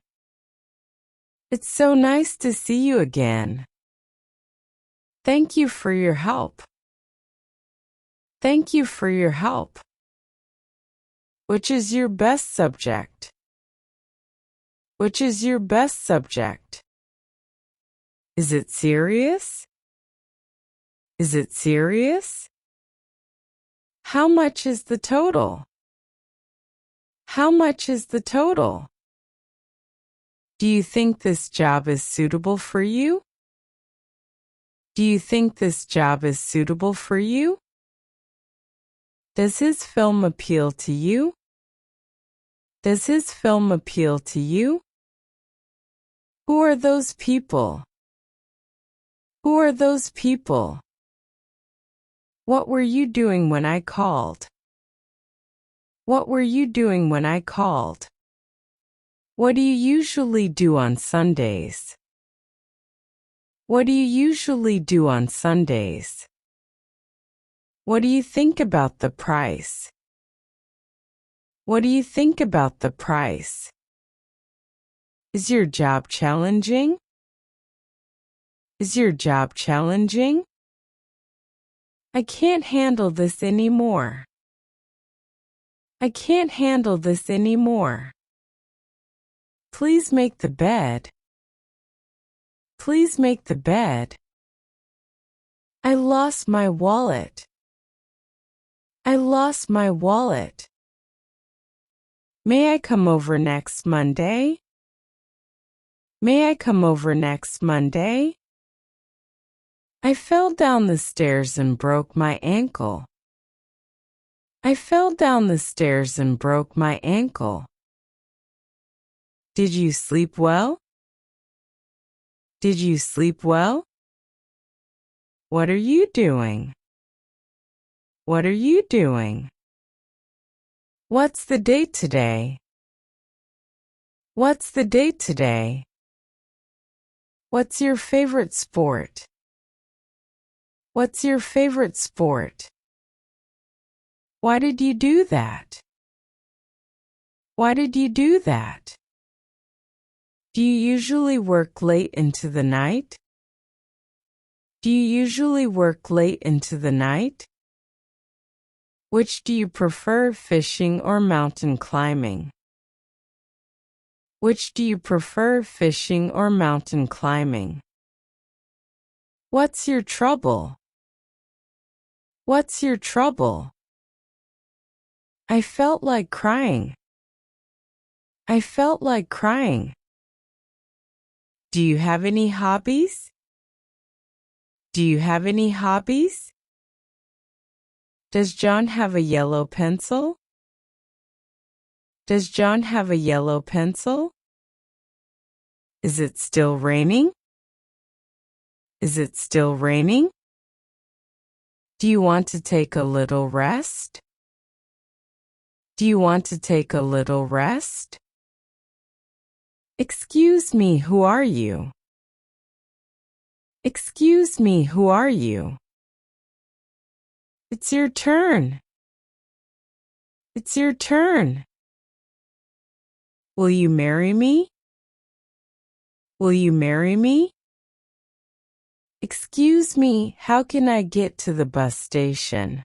It's so nice to see you again. Thank you for your help. Thank you for your help. Which is your best subject? Which is your best subject? Is it serious? Is it serious? How much is the total? How much is the total? Do you think this job is suitable for you? Do you think this job is suitable for you? Does his film appeal to you? Does his film appeal to you? Who are those people? Who are those people? What were you doing when I called? What were you doing when I called? What do you usually do on Sundays? What do you usually do on Sundays? What do you think about the price? What do you think about the price? Is your job challenging? Is your job challenging? I can't handle this anymore. I can't handle this anymore. Please make the bed. Please make the bed. I lost my wallet. I lost my wallet. May I come over next Monday? May I come over next Monday? I fell down the stairs and broke my ankle. I fell down the stairs and broke my ankle. Did you sleep well? Did you sleep well? What are you doing? What are you doing? What's the date today? What's the date today? What's your favorite sport? What's your favorite sport? Why did you do that? Why did you do that? Do you usually work late into the night? Do you usually work late into the night? Which do you prefer, fishing or mountain climbing? Which do you prefer, fishing or mountain climbing? What's your trouble? What's your trouble? I felt like crying. I felt like crying. Do you have any hobbies? Do you have any hobbies? Does John have a yellow pencil? Does John have a yellow pencil? Is it still raining? Is it still raining? Do you want to take a little rest? Do you want to take a little rest? Excuse me, who are you? Excuse me, who are you? It's your turn. It's your turn. Will you marry me? Will you marry me? Excuse me, how can I get to the bus station?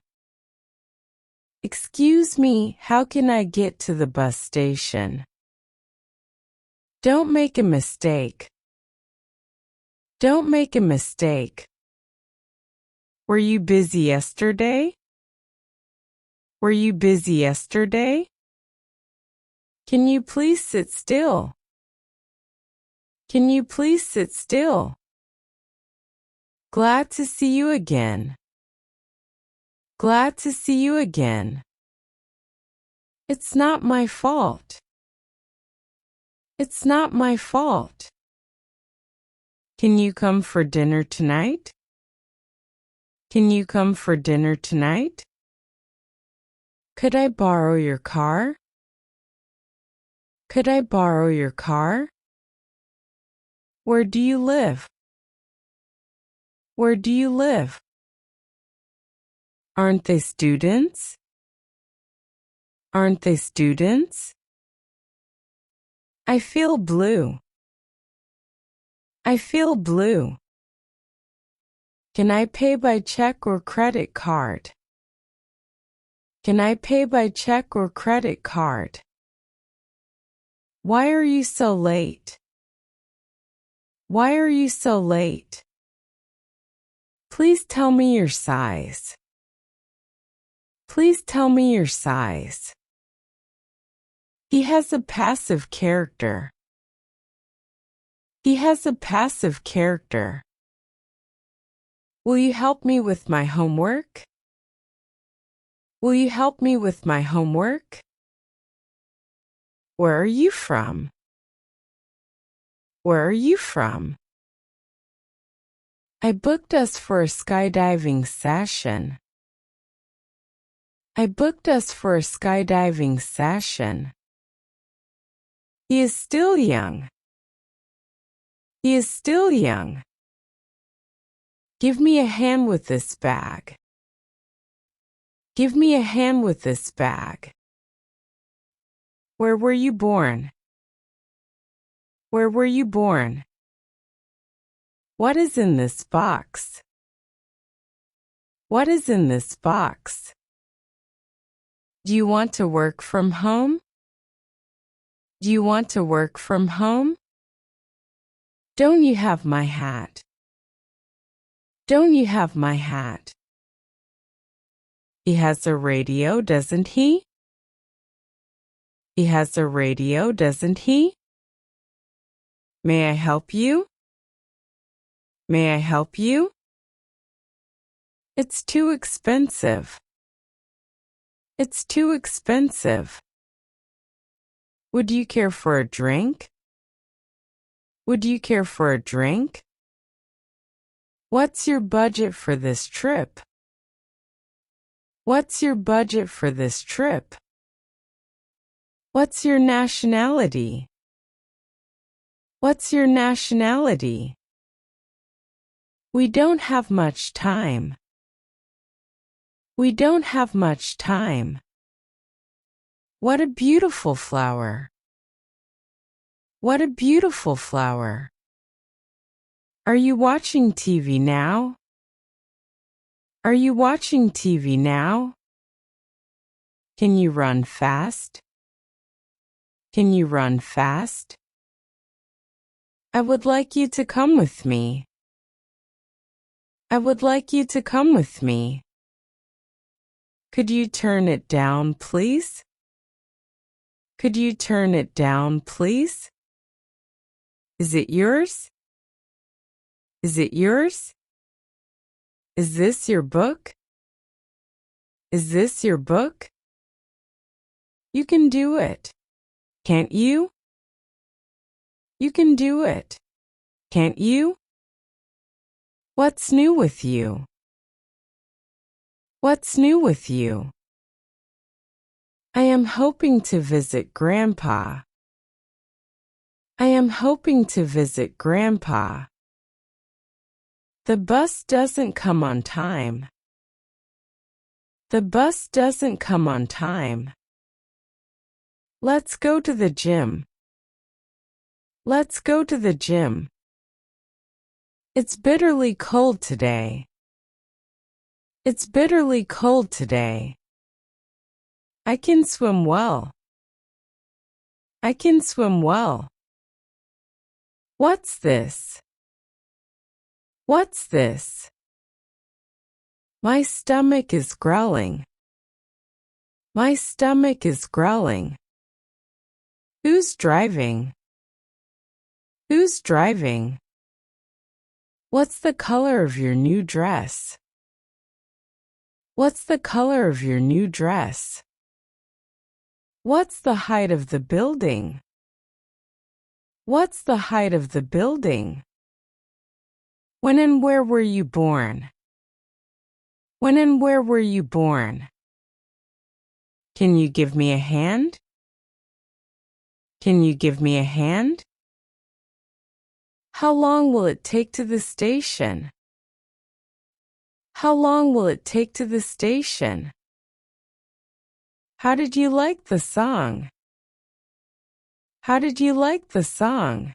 Excuse me, how can I get to the bus station? Don't make a mistake. Don't make a mistake. Were you busy yesterday? Were you busy yesterday? Can you please sit still? Can you please sit still? Glad to see you again. Glad to see you again. It's not my fault. It's not my fault. Can you come for dinner tonight? Can you come for dinner tonight? Could I borrow your car? Could I borrow your car? Where do you live? Where do you live? Aren't they students? Aren't they students? I feel blue. I feel blue. Can I pay by check or credit card? Can I pay by check or credit card? Why are you so late? Why are you so late? Please tell me your size. Please tell me your size. He has a passive character. He has a passive character. Will you help me with my homework? Will you help me with my homework? Where are you from? Where are you from? I booked us for a skydiving session. I booked us for a skydiving session. He is still young. He is still young. Give me a hand with this bag. Give me a hand with this bag. Where were you born? Where were you born? What is in this box? What is in this box? Do you want to work from home? Do you want to work from home? Don't you have my hat? Don't you have my hat? He has a radio, doesn't he? He has a radio, doesn't he? May I help you? May I help you? It's too expensive. It's too expensive. Would you care for a drink? Would you care for a drink? What's your budget for this trip? What's your budget for this trip? What's your nationality? What's your nationality? We don't have much time. We don't have much time. What a beautiful flower. What a beautiful flower. Are you watching TV now? Are you watching TV now? Can you run fast? Can you run fast? I would like you to come with me. I would like you to come with me. Could you turn it down, please? Could you turn it down, please? Is it yours? Is it yours? Is this your book? Is this your book? You can do it. Can't you? You can do it. Can't you? What's new with you? What's new with you? I am hoping to visit Grandpa. I am hoping to visit Grandpa. The bus doesn't come on time. The bus doesn't come on time. Let's go to the gym. Let's go to the gym. It's bitterly cold today. It's bitterly cold today. I can swim well. I can swim well. What's this? What's this? My stomach is growling. My stomach is growling. Who's driving? Who's driving? What's the color of your new dress? What's the color of your new dress? What's the height of the building? What's the height of the building? When and where were you born? When and where were you born? Can you give me a hand? Can you give me a hand? How long will it take to the station? How long will it take to the station? How did you like the song? How did you like the song?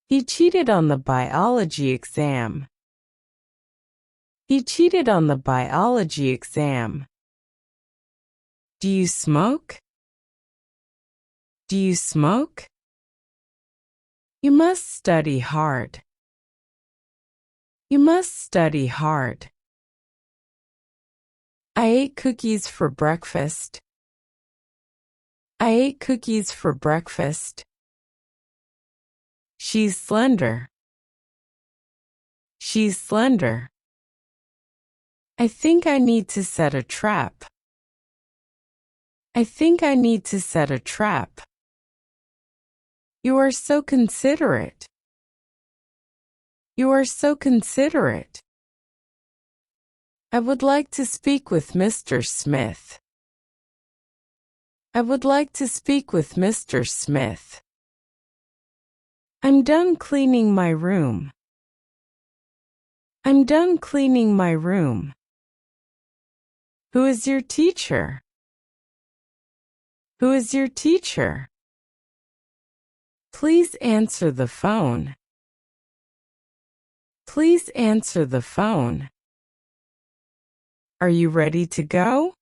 He cheated on the biology exam. He cheated on the biology exam. Do you smoke? Do you smoke? You must study hard. You must study hard. I ate cookies for breakfast. I ate cookies for breakfast. She's slender. She's slender. I think I need to set a trap. I think I need to set a trap. You are so considerate. You are so considerate. I would like to speak with Mr. Smith. I would like to speak with Mr. Smith. I'm done cleaning my room. I'm done cleaning my room. Who is your teacher? Who is your teacher? Please answer the phone. Please answer the phone. Are you ready to go?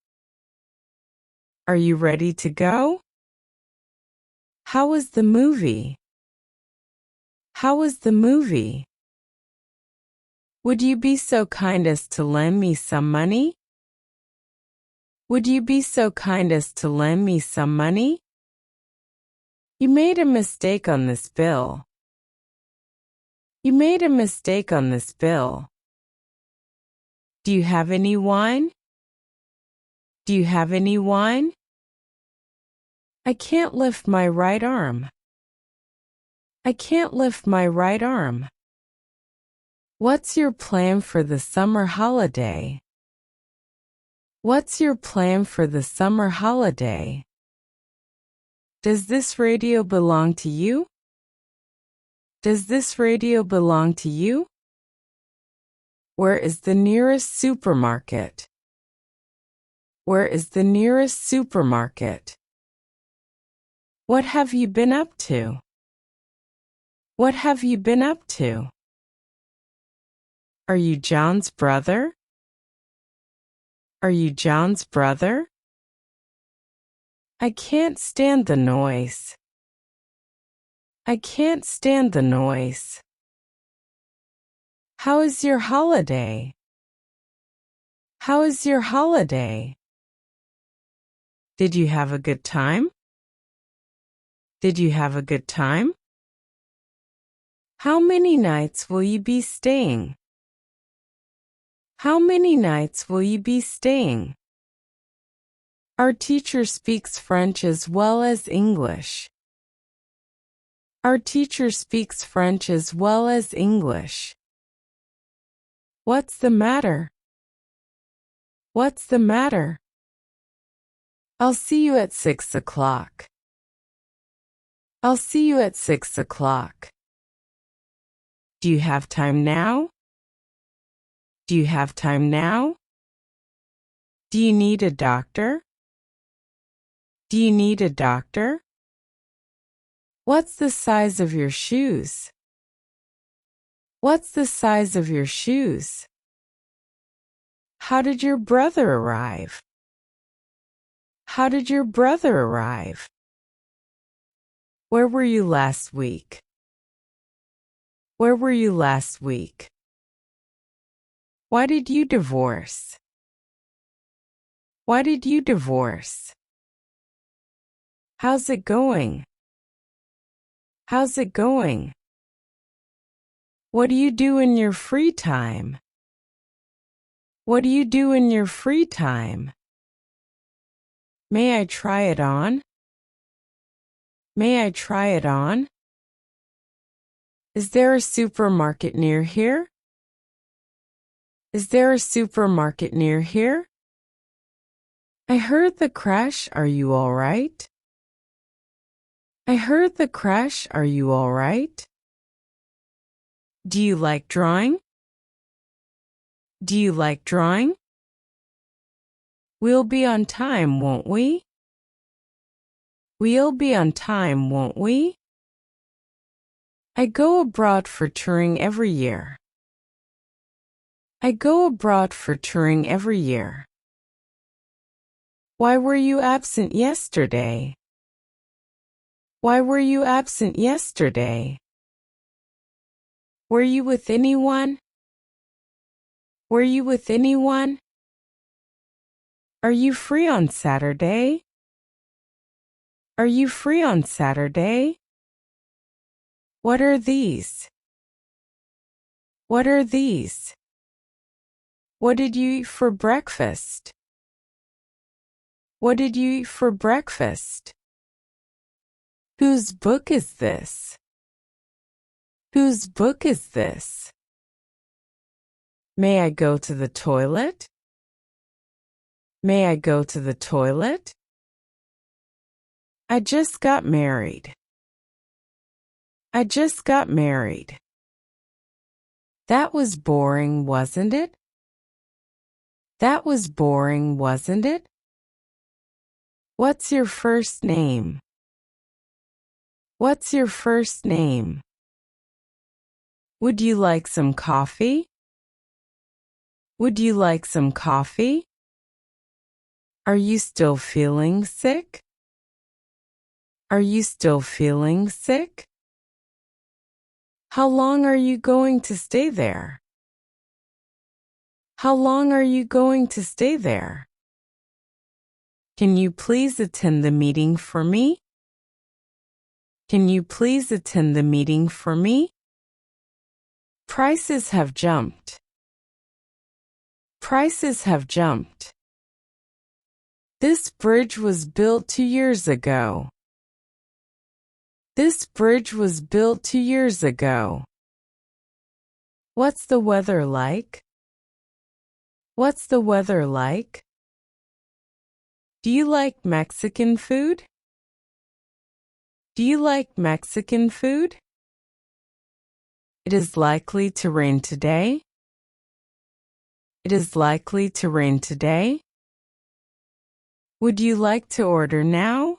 Are you ready to go? How was the movie? How was the movie? Would you be so kind as to lend me some money? Would you be so kind as to lend me some money? You made a mistake on this bill. You made a mistake on this bill. Do you have any wine? Do you have any wine? I can't lift my right arm. I can't lift my right arm. What's your plan for the summer holiday? What's your plan for the summer holiday? Does this radio belong to you? Does this radio belong to you? Where is the nearest supermarket? Where is the nearest supermarket? What have you been up to? What have you been up to? Are you John's brother? Are you John's brother? I can't stand the noise. I can't stand the noise. How is your holiday? How is your holiday? Did you have a good time? Did you have a good time? How many nights will you be staying? How many nights will you be staying? Our teacher speaks French as well as English. Our teacher speaks French as well as English. What's the matter? What's the matter? I'll see you at 6 o'clock. I'll see you at 6 o'clock. Do you have time now? Do you have time now? Do you need a doctor? Do you need a doctor? What's the size of your shoes? What's the size of your shoes? How did your brother arrive? How did your brother arrive? Where were you last week? Where were you last week? Why did you divorce? Why did you divorce? How's it going? How's it going? What do you do in your free time? What do you do in your free time? May I try it on? May I try it on? Is there a supermarket near here? Is there a supermarket near here? I heard the crash. Are you all right? I heard the crash. Are you all right? Do you like drawing? Do you like drawing? We'll be on time, won't we? We'll be on time, won't we? I go abroad for touring every year. I go abroad for touring every year. Why were you absent yesterday? Why were you absent yesterday? Were you with anyone? Were you with anyone? Are you free on Saturday? Are you free on Saturday? What are these? What are these? What did you eat for breakfast? What did you eat for breakfast? Whose book is this? Whose book is this? May I go to the toilet? May I go to the toilet? I just got married. I just got married. That was boring, wasn't it? That was boring, wasn't it? What's your first name? What's your first name? Would you like some coffee? Would you like some coffee? Are you still feeling sick? Are you still feeling sick? How long are you going to stay there? How long are you going to stay there? Can you please attend the meeting for me? Can you please attend the meeting for me? Prices have jumped. Prices have jumped. This bridge was built 2 years ago. This bridge was built 2 years ago. What's the weather like? What's the weather like? Do you like Mexican food? Do you like Mexican food? It is likely to rain today. It is likely to rain today. Would you like to order now?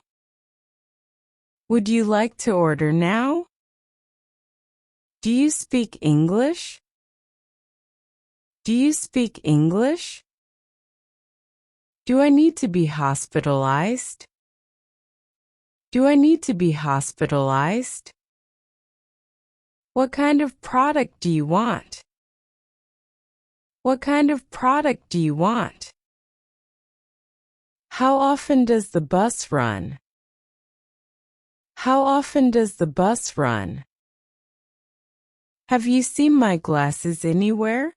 Would you like to order now? Do you speak English? Do you speak English? Do I need to be hospitalized? Do I need to be hospitalized? What kind of product do you want? What kind of product do you want? How often does the bus run? How often does the bus run? Have you seen my glasses anywhere?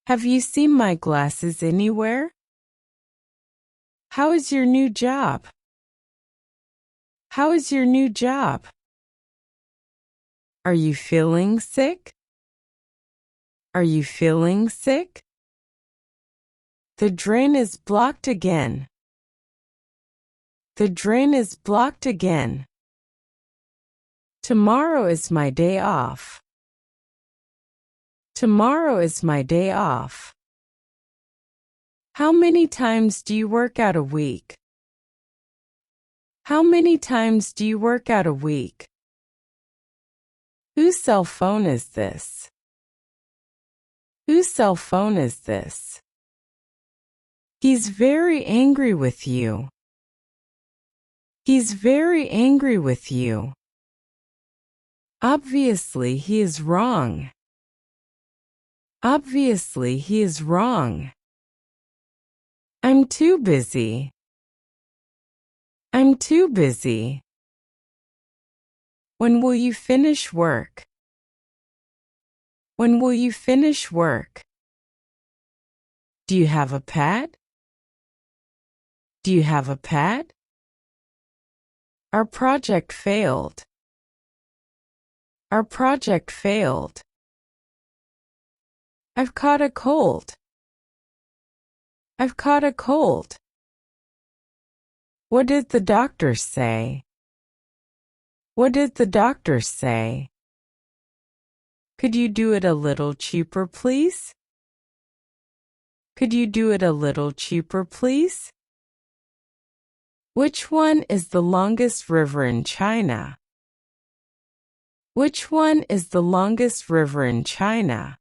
Have you seen my glasses anywhere? How is your new job? How is your new job? Are you feeling sick? Are you feeling sick? The drain is blocked again. The drain is blocked again. Tomorrow is my day off. Tomorrow is my day off. How many times do you work out a week? How many times do you work out a week? Whose cell phone is this? Whose cell phone is this? He's very angry with you. He's very angry with you. Obviously, he is wrong. Obviously, he is wrong. I'm too busy. I'm too busy. When will you finish work? When will you finish work? Do you have a pet? Do you have a pet? Our project failed. Our project failed. I've caught a cold. I've caught a cold. What did the doctor say? What did the doctor say? Could you do it a little cheaper, please? Could you do it a little cheaper, please? Which one is the longest river in China? Which one is the longest river in China?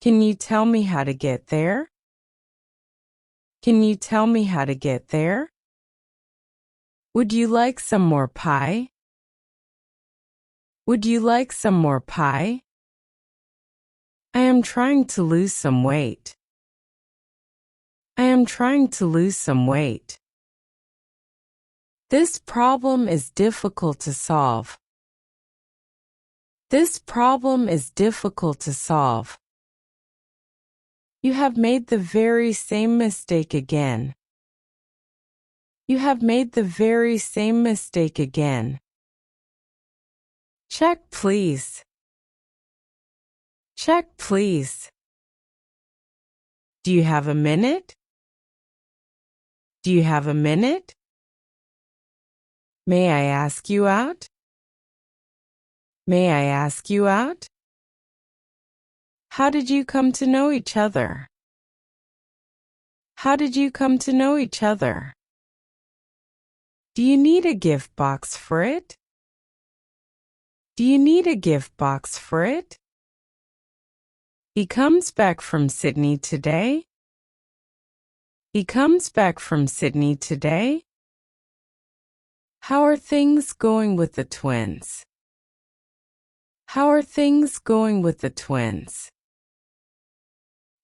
Can you tell me how to get there? Can you tell me how to get there? Would you like some more pie? Would you like some more pie? I am trying to lose some weight. I am trying to lose some weight. This problem is difficult to solve. This problem is difficult to solve. You have made the very same mistake again. You have made the very same mistake again. Check, please. Check, please. Do you have a minute? Do you have a minute? May I ask you out? May I ask you out? How did you come to know each other? How did you come to know each other? Do you need a gift box for it? Do you need a gift box for it? He comes back from Sydney today. He comes back from Sydney today. How are things going with the twins? How are things going with the twins?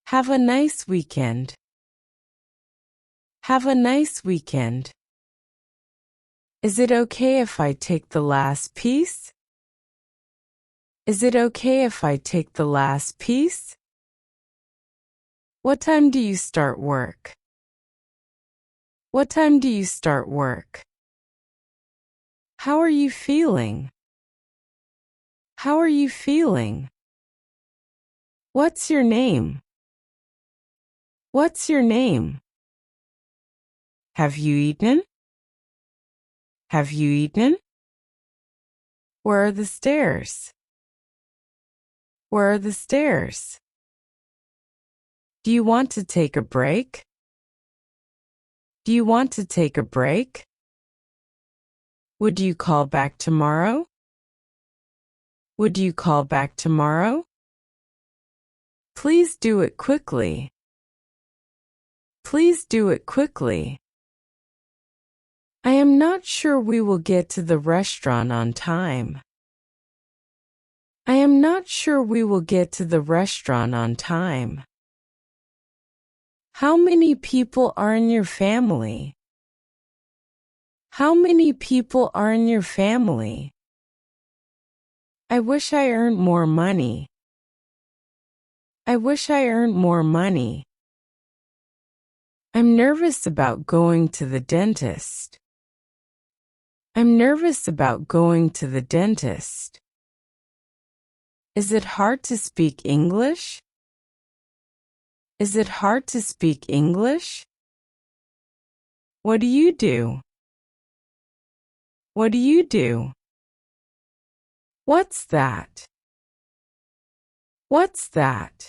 Have a nice weekend. Have a nice weekend. Is it okay if I take the last piece? Is it okay if I take the last piece? What time do you start work? What time do you start work? How are you feeling? How are you feeling? What's your name? What's your name? Have you eaten? Have you eaten? Where are the stairs? Where are the stairs? Do you want to take a break? Do you want to take a break? Would you call back tomorrow? Would you call back tomorrow? Please do it quickly. Please do it quickly. I am not sure we will get to the restaurant on time. I am not sure we will get to the restaurant on time. How many people are in your family? How many people are in your family? I wish I earned more money. I wish I earned more money. I'm nervous about going to the dentist. I'm nervous about going to the dentist. Is it hard to speak English? Is it hard to speak English? What do you do? What do you do? What's that? What's that?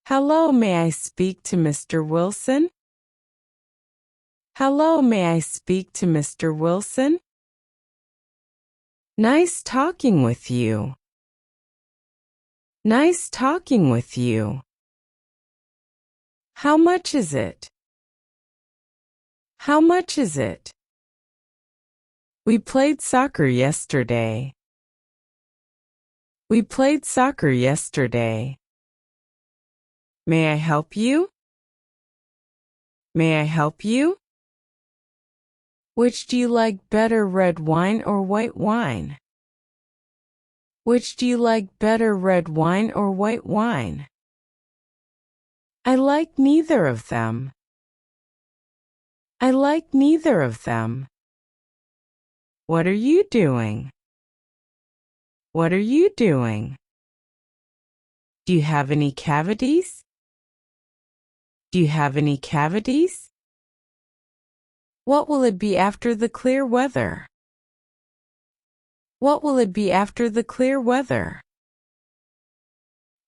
Hello, may I speak to Mr. Wilson? Hello, may I speak to Mr. Wilson? Nice talking with you. Nice talking with you. How much is it? How much is it? We played soccer yesterday. We played soccer yesterday. May I help you? May I help you? Which do you like better, red wine or white wine? Which do you like better, red wine or white wine? I like neither of them. I like neither of them. What are you doing? What are you doing? Do you have any cavities? Do you have any cavities? What will it be after the clear weather? What will it be after the clear weather?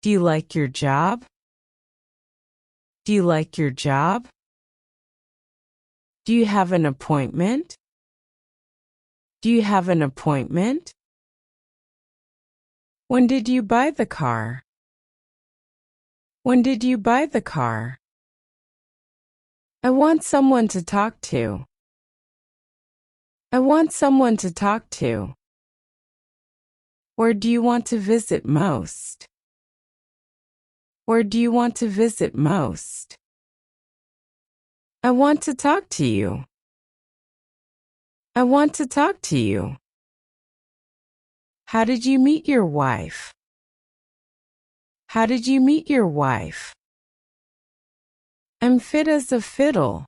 Do you like your job? Do you like your job? Do you have an appointment? Do you have an appointment? When did you buy the car? When did you buy the car? I want someone to talk to. I want someone to talk to. Where do you want to visit most? Where do you want to visit most? I want to talk to you. I want to talk to you. How did you meet your wife? How did you meet your wife? I'm fit as a fiddle.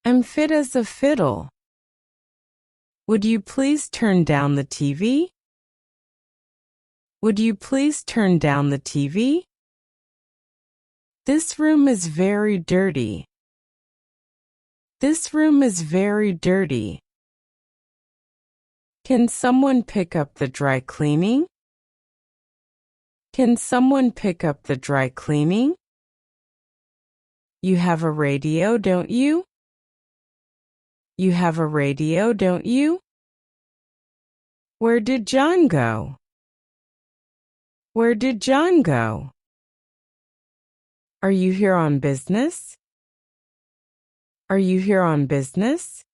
I'm fit as a fiddle. Would you please turn down the TV? Would you please turn down the TV? This room is very dirty. This room is very dirty. Can someone pick up the dry cleaning? Can someone pick up the dry cleaning? You have a radio, don't you? You have a radio, don't you? Where did John go? Where did John go? Are you here on business? Are you here on business?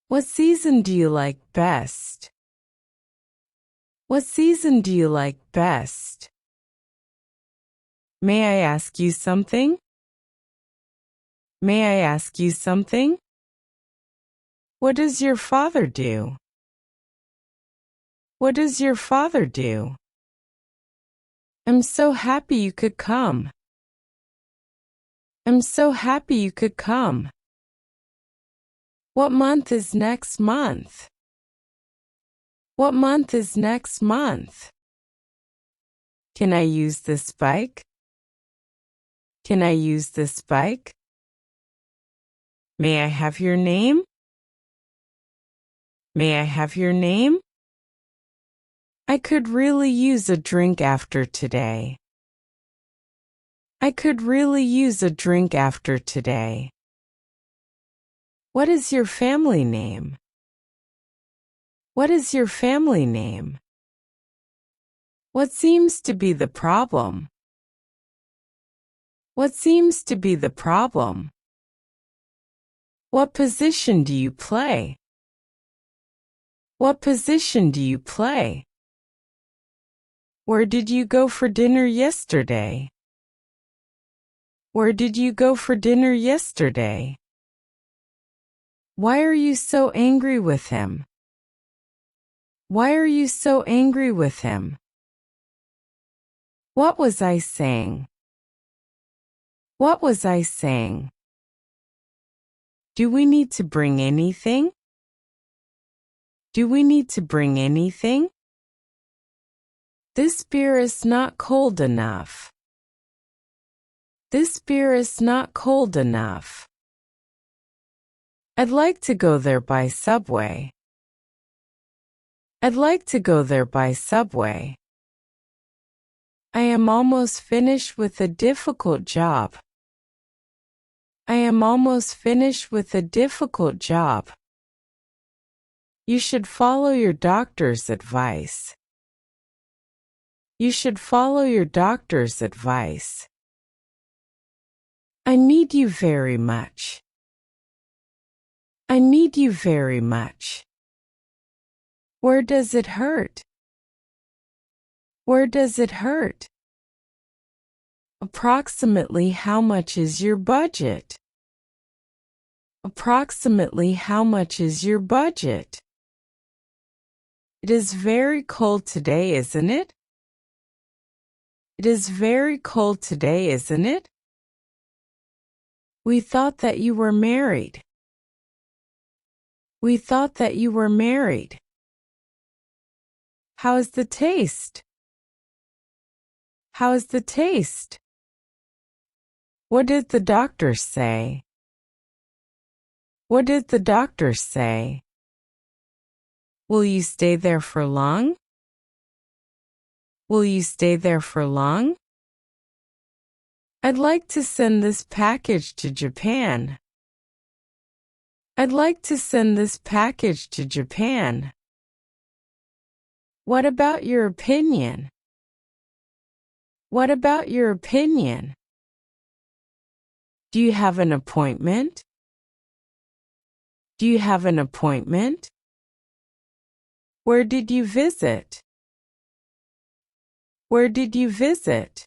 What season do you like best? What season do you like best? May I ask you something? May I ask you something? What does your father do? What does your father do? I'm so happy you could come. I'm so happy you could come. What month is next month? What month is next month? Can I use this bike? Can I use this bike? May I have your name? May I have your name? I could really use a drink after today. I could really use a drink after today. What is your family name? What is your family name? What seems to be the problem? What seems to be the problem? What position do you play? What position do you play? Where did you go for dinner yesterday? Where did you go for dinner yesterday? Why are you so angry with him? Why are you so angry with him? What was I saying? What was I saying? Do we need to bring anything? Do we need to bring anything? This beer is not cold enough. This beer is not cold enough. I'd like to go there by subway. I'd like to go there by subway. I am almost finished with a difficult job. I am almost finished with a difficult job. You should follow your doctor's advice. You should follow your doctor's advice. I need you very much. I need you very much. Where does it hurt? Where does it hurt? Approximately how much is your budget? Approximately how much is your budget? It is very cold today, isn't it? It is very cold today, isn't it? We thought that you were married. We thought that you were married. How is the taste? How is the taste? What did the doctor say? What did the doctor say? Will you stay there for long? Will you stay there for long? I'd like to send this package to Japan. I'd like to send this package to Japan. What about your opinion? What about your opinion? Do you have an appointment? Do you have an appointment? Where did you visit? Where did you visit?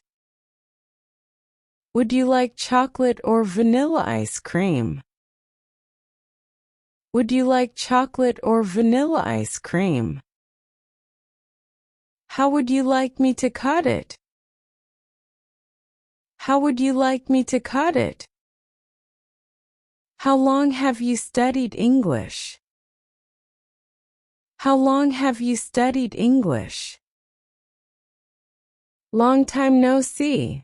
Would you like chocolate or vanilla ice cream? Would you like chocolate or vanilla ice cream? How would you like me to cut it? How would you like me to cut it? How long have you studied English? How long have you studied English? Long time no see.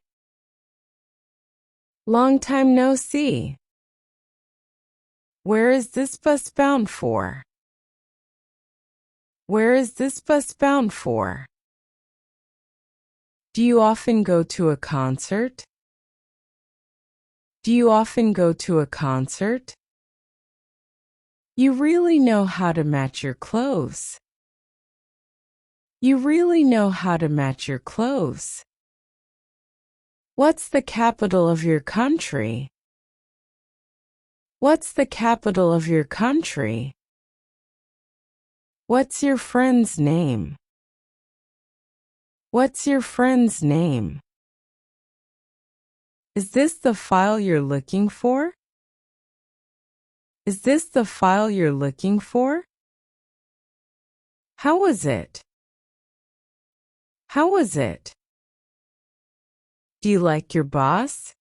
Long time no see. Where is this bus bound for? Where is this bus bound for? Do you often go to a concert? Do you often go to a concert? You really know how to match your clothes. You really know how to match your clothes. What's the capital of your country? What's the capital of your country? What's your friend's name? What's your friend's name? Is this the file you're looking for? Is this the file you're looking for? How was it? How was it? Do you like your boss?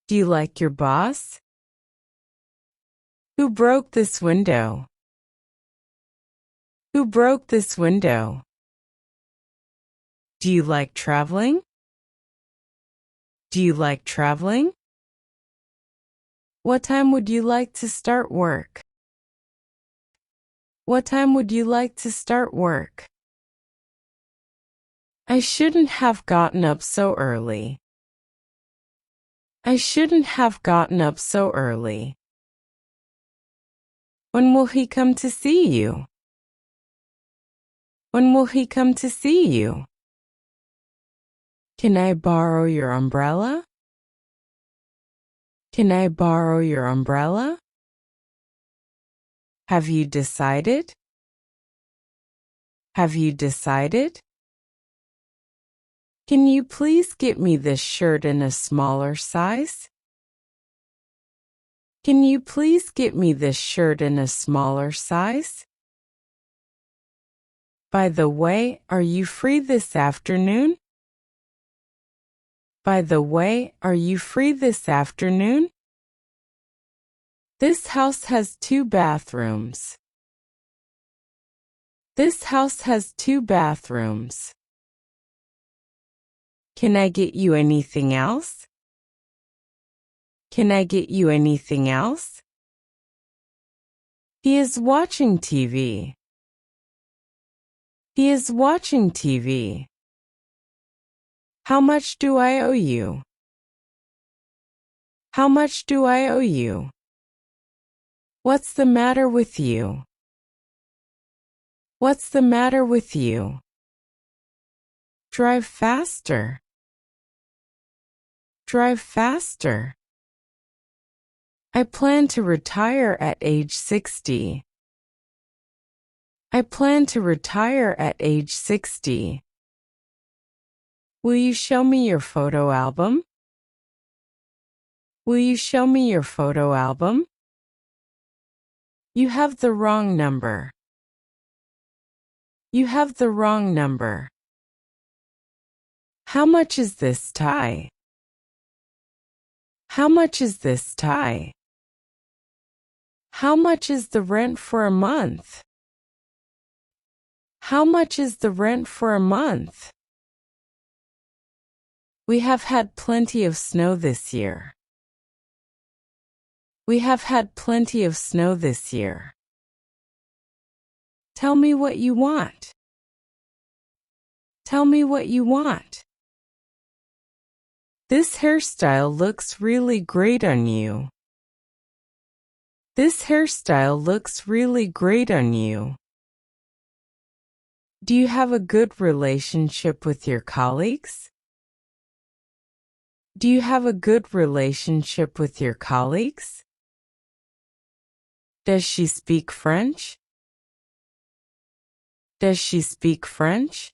Do you like your boss? Who broke this window? Who broke this window? Do you like traveling? Do you like traveling? What time would you like to start work? What time would you like to start work? I shouldn't have gotten up so early. I shouldn't have gotten up so early. When will he come to see you? When will he come to see you? Can I borrow your umbrella? Can I borrow your umbrella? Have you decided? Have you decided? Can you please get me this shirt in a smaller size? Can you please get me this shirt in a smaller size? By the way, are you free this afternoon? By the way, are you free this afternoon? This house has 2 bathrooms. This house has 2 bathrooms. Can I get you anything else? Can I get you anything else? He is watching TV. He is watching TV. How much do I owe you? How much do I owe you? What's the matter with you? What's the matter with you? Drive faster. Drive faster. I plan to retire at age 60. I plan to retire at age 60. Will you show me your photo album? Will you show me your photo album? You have the wrong number. You have the wrong number. How much is this tie? How much is this tie? How much is the rent for a month? How much is the rent for a month? We have had plenty of snow this year. We have had plenty of snow this year. Tell me what you want. Tell me what you want. This hairstyle looks really great on you. This hairstyle looks really great on you. Do you have a good relationship with your colleagues? Do you have a good relationship with your colleagues? Does she speak French? Does she speak French?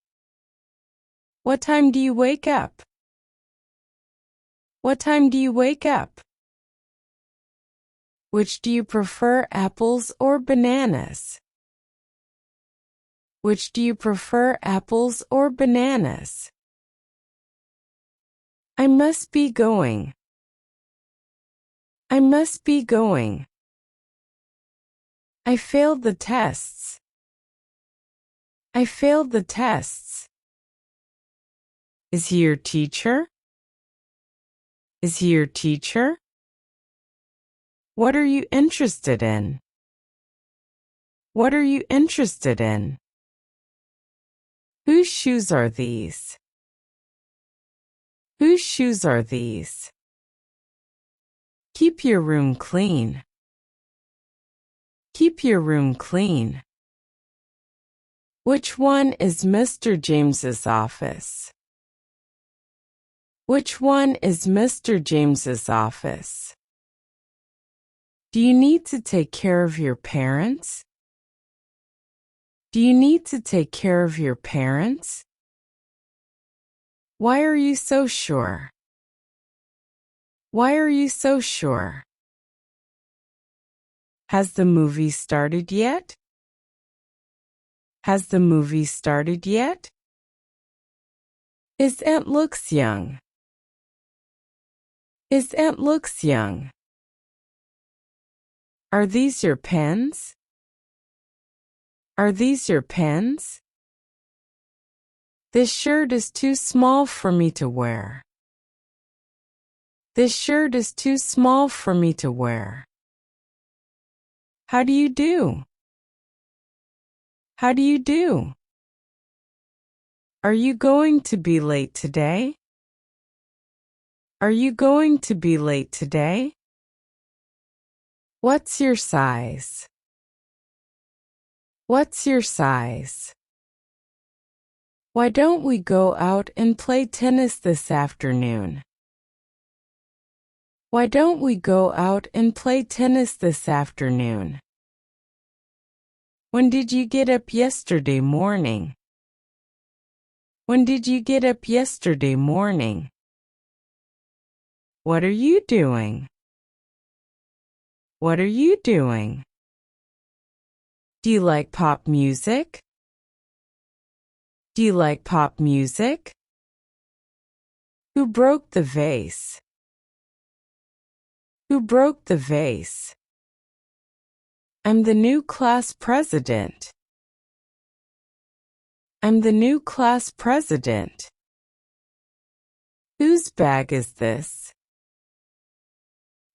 What time do you wake up? What time do you wake up? Which do you prefer, apples or bananas? Which do you prefer, apples or bananas? I must be going. I must be going. I failed the tests. I failed the tests. Is he your teacher? Is he your teacher? What are you interested in? What are you interested in? Whose shoes are these? Whose shoes are these? Keep your room clean. Keep your room clean. Which one is Mr. James's office? Which one is Mr. James's office? Do you need to take care of your parents? Do you need to take care of your parents? Why are you so sure? Why are you so sure? Has the movie started yet? Has the movie started yet? His aunt looks young. His aunt looks young. Are these your pens? Are these your pens? This shirt is too small for me to wear. This shirt is too small for me to wear. How do you do? How do you do? Are you going to be late today? Are you going to be late today? What's your size? What's your size? Why don't we go out and play tennis this afternoon? Why don't we go out and play tennis this afternoon? When did you get up yesterday morning? When did you get up yesterday morning? What are you doing? What are you doing? Do you like pop music? Do you like pop music? Who broke the vase? Who broke the vase? I'm the new class president. I'm the new class president. Whose bag is this?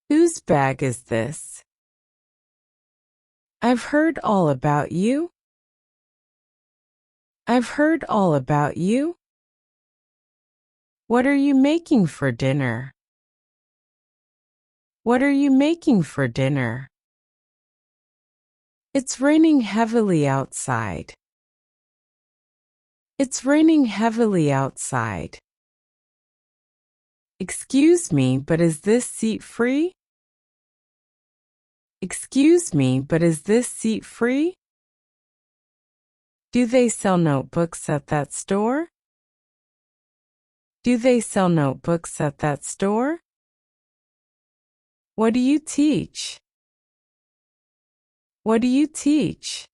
Whose bag is this? I've heard all about you. I've heard all about you. What are you making for dinner? What are you making for dinner? It's raining heavily outside. It's raining heavily outside. Excuse me, but is this seat free? Excuse me, but is this seat free? Do they sell notebooks at that store? Do they sell notebooks at that store? What do you teach? What do you teach?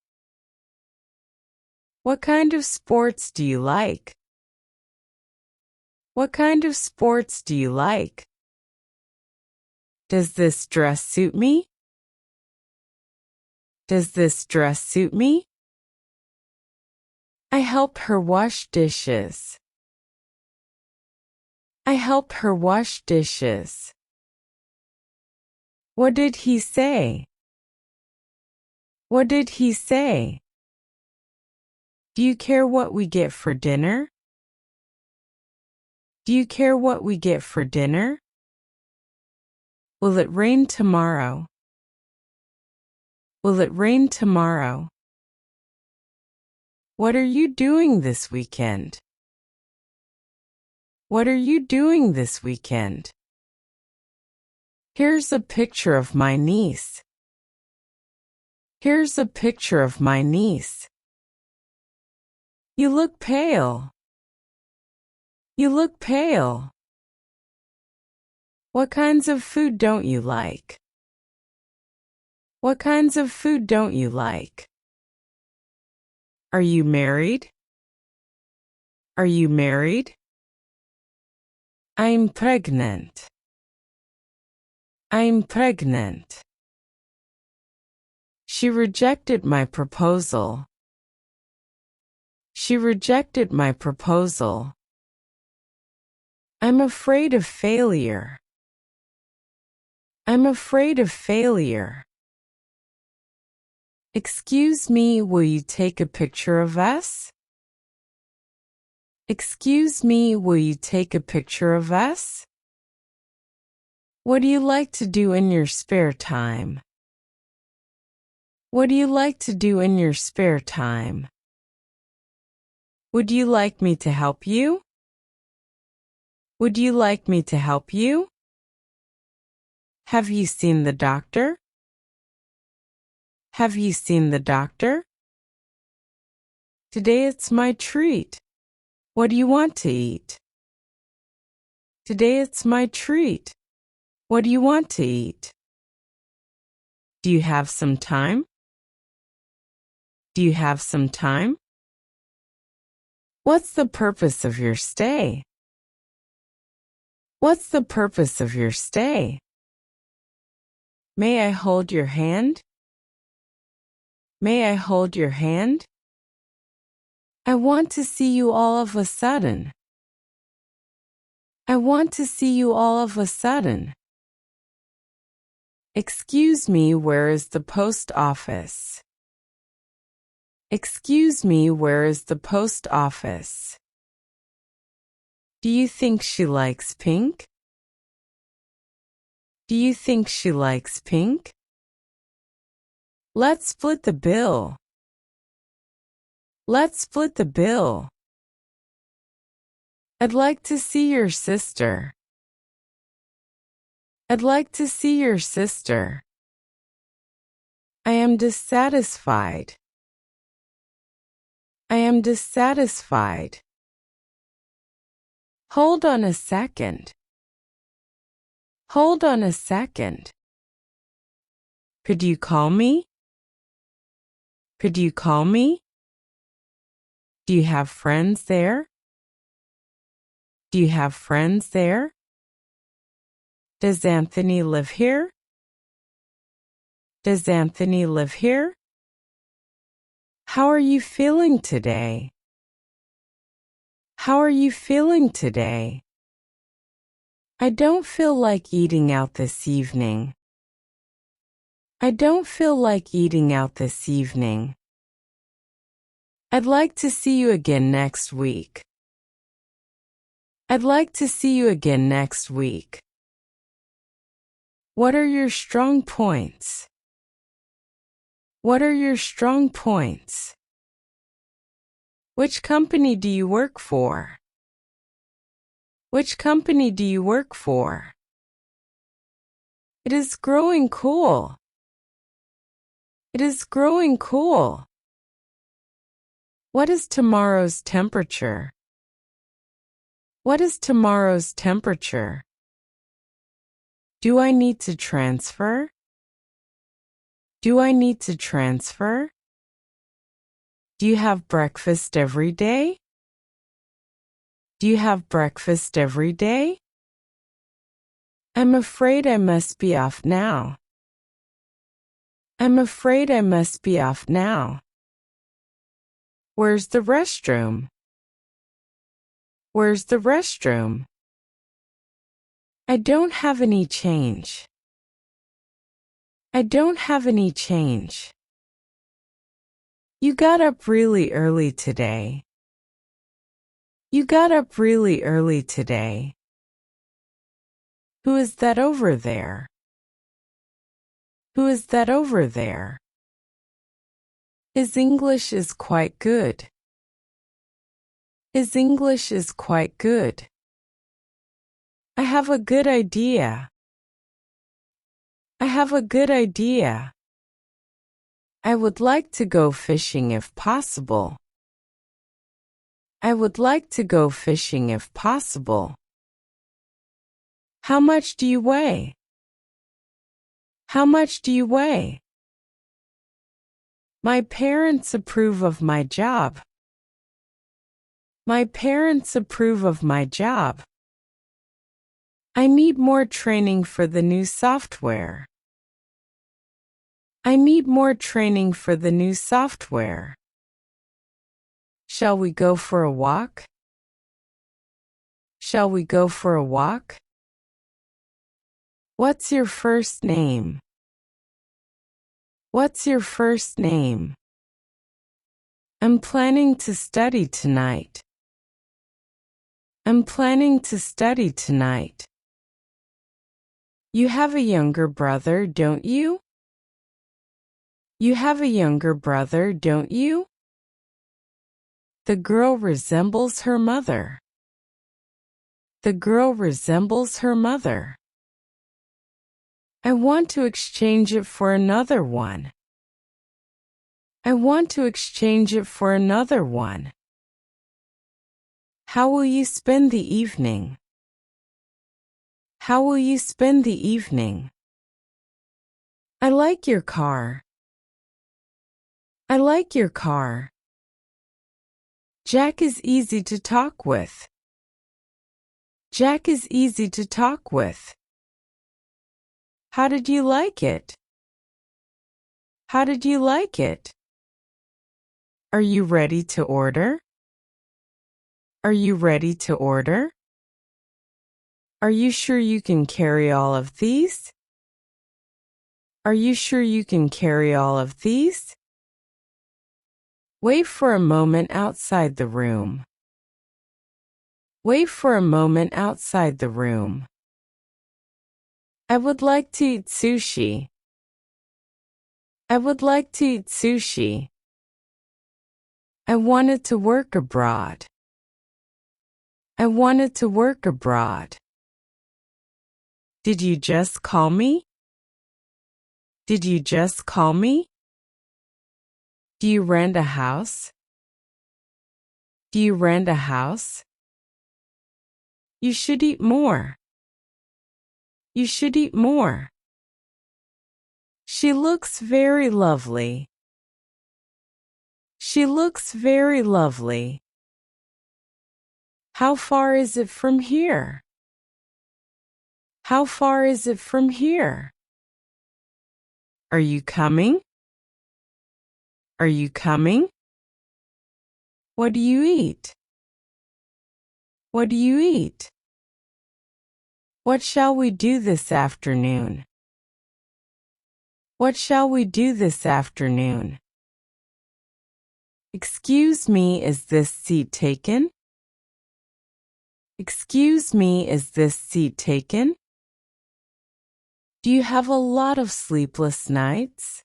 What kind of sports do you like? What kind of sports do you like? Does this dress suit me? Does this dress suit me? I helped her wash dishes. I helped her wash dishes. What did he say? What did he say? Do you care what we get for dinner? Do you care what we get for dinner? Will it rain tomorrow? Will it rain tomorrow? What are you doing this weekend? What are you doing this weekend? Here's a picture of my niece. Here's a picture of my niece. You look pale. You look pale. What kinds of food don't you like? What kinds of food don't you like? Are you married? Are you married? I'm pregnant. I'm pregnant. She rejected my proposal. She rejected my proposal. I'm afraid of failure. I'm afraid of failure. Excuse me, will you take a picture of us? Excuse me, will you take a picture of us? What do you like to do in your spare time? What do you like to do in your spare time? Would you like me to help you? Would you like me to help you? Have you seen the doctor? Have you seen the doctor? Today it's my treat. What do you want to eat? Today it's my treat. What do you want to eat? Do you have some time? Do you have some time? What's the purpose of your stay? What's the purpose of your stay? May I hold your hand? May I hold your hand? I want to see you all of a sudden. I want to see you all of a sudden. Excuse me, where is the post office? Excuse me, where is the post office? Do you think she likes pink? Do you think she likes pink? Let's split the bill. Let's split the bill. I'd like to see your sister. I'd like to see your sister. I am dissatisfied. I am dissatisfied. Hold on a second. Hold on a second. Could you call me? Could you call me? Do you have friends there? Do you have friends there? Does Anthony live here? Does Anthony live here? How are you feeling today? How are you feeling today? I don't feel like eating out this evening. I don't feel like eating out this evening. I'd like to see you again next week. I'd like to see you again next week. What are your strong points? What are your strong points? Which company do you work for? Which company do you work for? It is growing cool. It is growing cool. What is tomorrow's temperature? What is tomorrow's temperature? Do I need to transfer? Do I need to transfer? Do you have breakfast every day? Do you have breakfast every day? I'm afraid I must be off now. I'm afraid I must be off now. Where's the restroom? Where's the restroom? I don't have any change. I don't have any change. You got up really early today. You got up really early today. Who is that over there? Who is that over there? His English is quite good. His English is quite good. I have a good idea. I have a good idea. I would like to go fishing if possible. I would like to go fishing if possible. How much do you weigh? How much do you weigh? My parents approve of my job. My parents approve of my job. I need more training for the new software. I need more training for the new software. Shall we go for a walk? Shall we go for a walk? What's your first name? What's your first name? I'm planning to study tonight. I'm planning to study tonight. You have a younger brother, don't you? You have a younger brother, don't you? The girl resembles her mother. The girl resembles her mother. I want to exchange it for another one. I want to exchange it for another one. How will you spend the evening? How will you spend the evening? I like your car. I like your car. Jack is easy to talk with. Jack is easy to talk with. How did you like it? How did you like it? Are you ready to order? Are you ready to order? Are you sure you can carry all of these? Are you sure you can carry all of these? Wait for a moment outside the room. Wait for a moment outside the room. I would like to eat sushi. I would like to eat sushi. I wanted to work abroad. I wanted to work abroad. Did you just call me? Did you just call me? Do you rent a house? Do you rent a house? You should eat more. You should eat more. She looks very lovely. She looks very lovely. How far is it from here? How far is it from here? Are you coming? Are you coming? What do you eat? What do you eat? What shall we do this afternoon? What shall we do this afternoon? Excuse me, is this seat taken? Excuse me, is this seat taken? Do you have a lot of sleepless nights?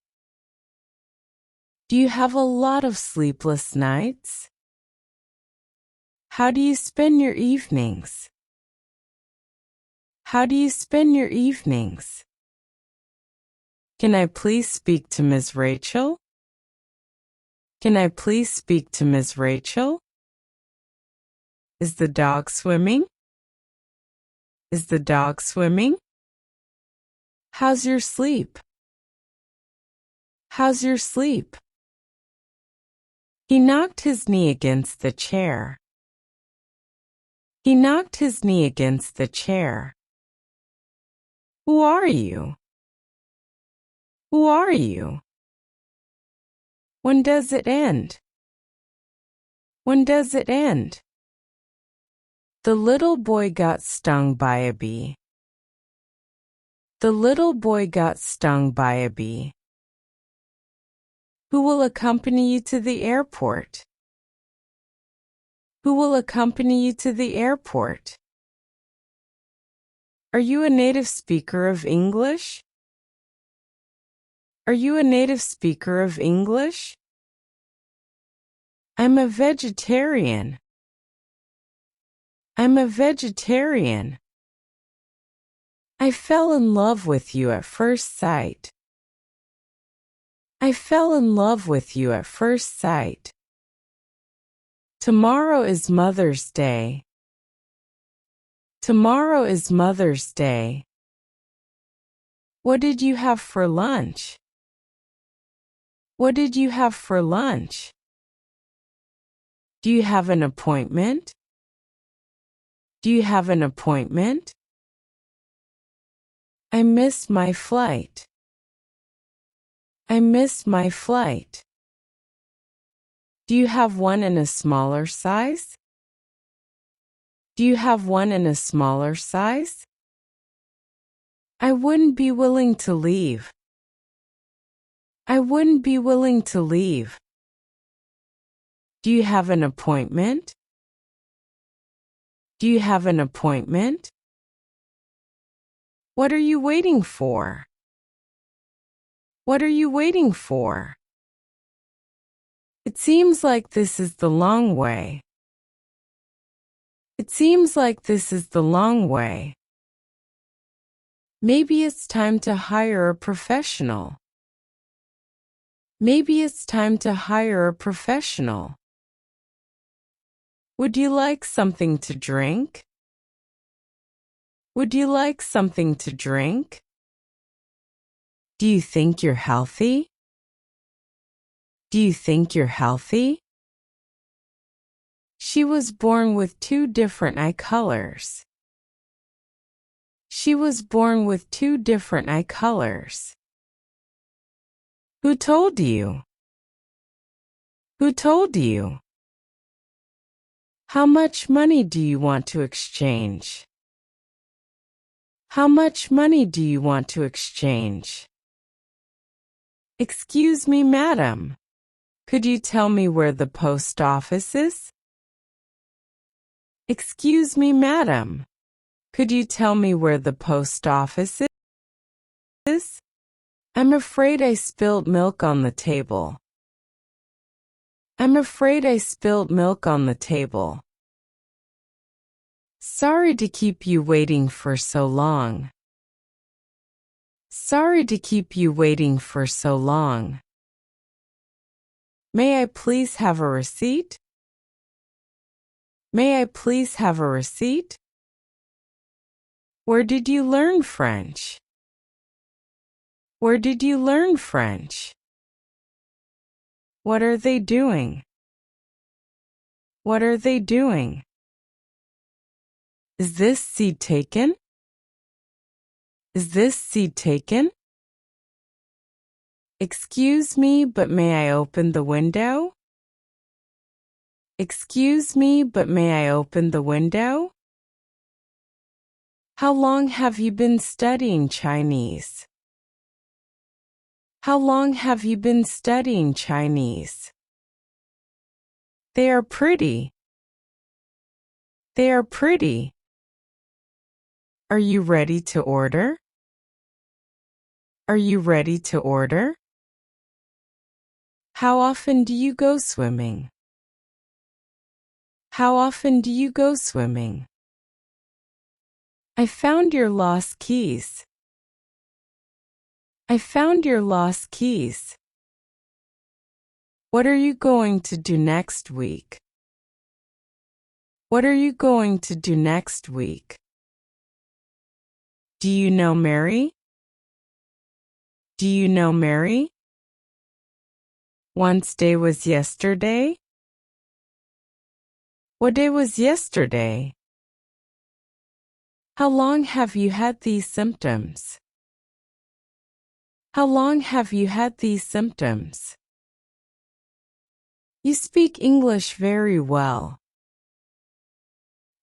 Do you have a lot of sleepless nights? How do you spend your evenings? How do you spend your evenings? Can I please speak to Ms. Rachel? Can I please speak to Ms. Rachel? Is the dog swimming? Is the dog swimming? How's your sleep? How's your sleep? He knocked his knee against the chair. He knocked his knee against the chair. Who are you? Who are you? When does it end? When does it end? The little boy got stung by a bee. The little boy got stung by a bee. Who will accompany you to the airport? Who will accompany you to the airport? Are you a native speaker of English? Are you a native speaker of English? I'm a vegetarian. I'm a vegetarian. I fell in love with you at first sight. I fell in love with you at first sight. Tomorrow is Mother's Day. Tomorrow is Mother's Day. What did you have for lunch? What did you have for lunch? Do you have an appointment? Do you have an appointment? I missed my flight. I missed my flight. Do you have one in a smaller size? Do you have one in a smaller size? I wouldn't be willing to leave. I wouldn't be willing to leave. Do you have an appointment? Do you have an appointment? What are you waiting for? What are you waiting for? It seems like this is the long way. It seems like this is the long way. Maybe it's time to hire a professional. Maybe it's time to hire a professional. Would you like something to drink? Would you like something to drink? Do you think you're healthy? Do you think you're healthy? She was born with two different eye colors. She was born with two different eye colors. Who told you? Who told you? How much money do you want to exchange? How much money do you want to exchange? Excuse me, madam. Could you tell me where the post office is? Excuse me, madam. Could you tell me where the post office is? I'm afraid I spilled milk on the table. I'm afraid I spilled milk on the table. Sorry to keep you waiting for so long. Sorry to keep you waiting for so long. May I please have a receipt? May I please have a receipt? Where did you learn French? Where did you learn French? What are they doing? What are they doing? Is this seat taken? Is this seat taken? Excuse me, but may I open the window? Excuse me, but may I open the window? How long have you been studying Chinese? How long have you been studying Chinese? They are pretty. They are pretty. Are you ready to order? Are you ready to order? How often do you go swimming? How often do you go swimming? I found your lost keys. I found your lost keys. What are you going to do next week? What are you going to do next week? Do you know Mary? Do you know Mary? Once day was yesterday? What day was yesterday? How long have you had these symptoms? How long have you had these symptoms? You speak English very well.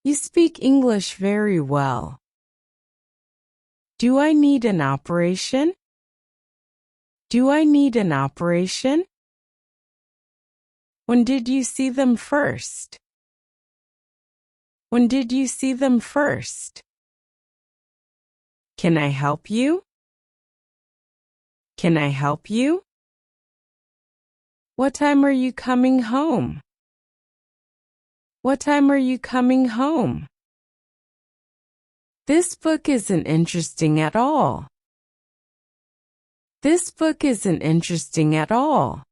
You speak English very well. Do I need an operation? Do I need an operation? When did you see them first? When did you see them first? Can I help you? Can I help you? What time are you coming home? What time are you coming home? This book isn't interesting at all. This book isn't interesting at all.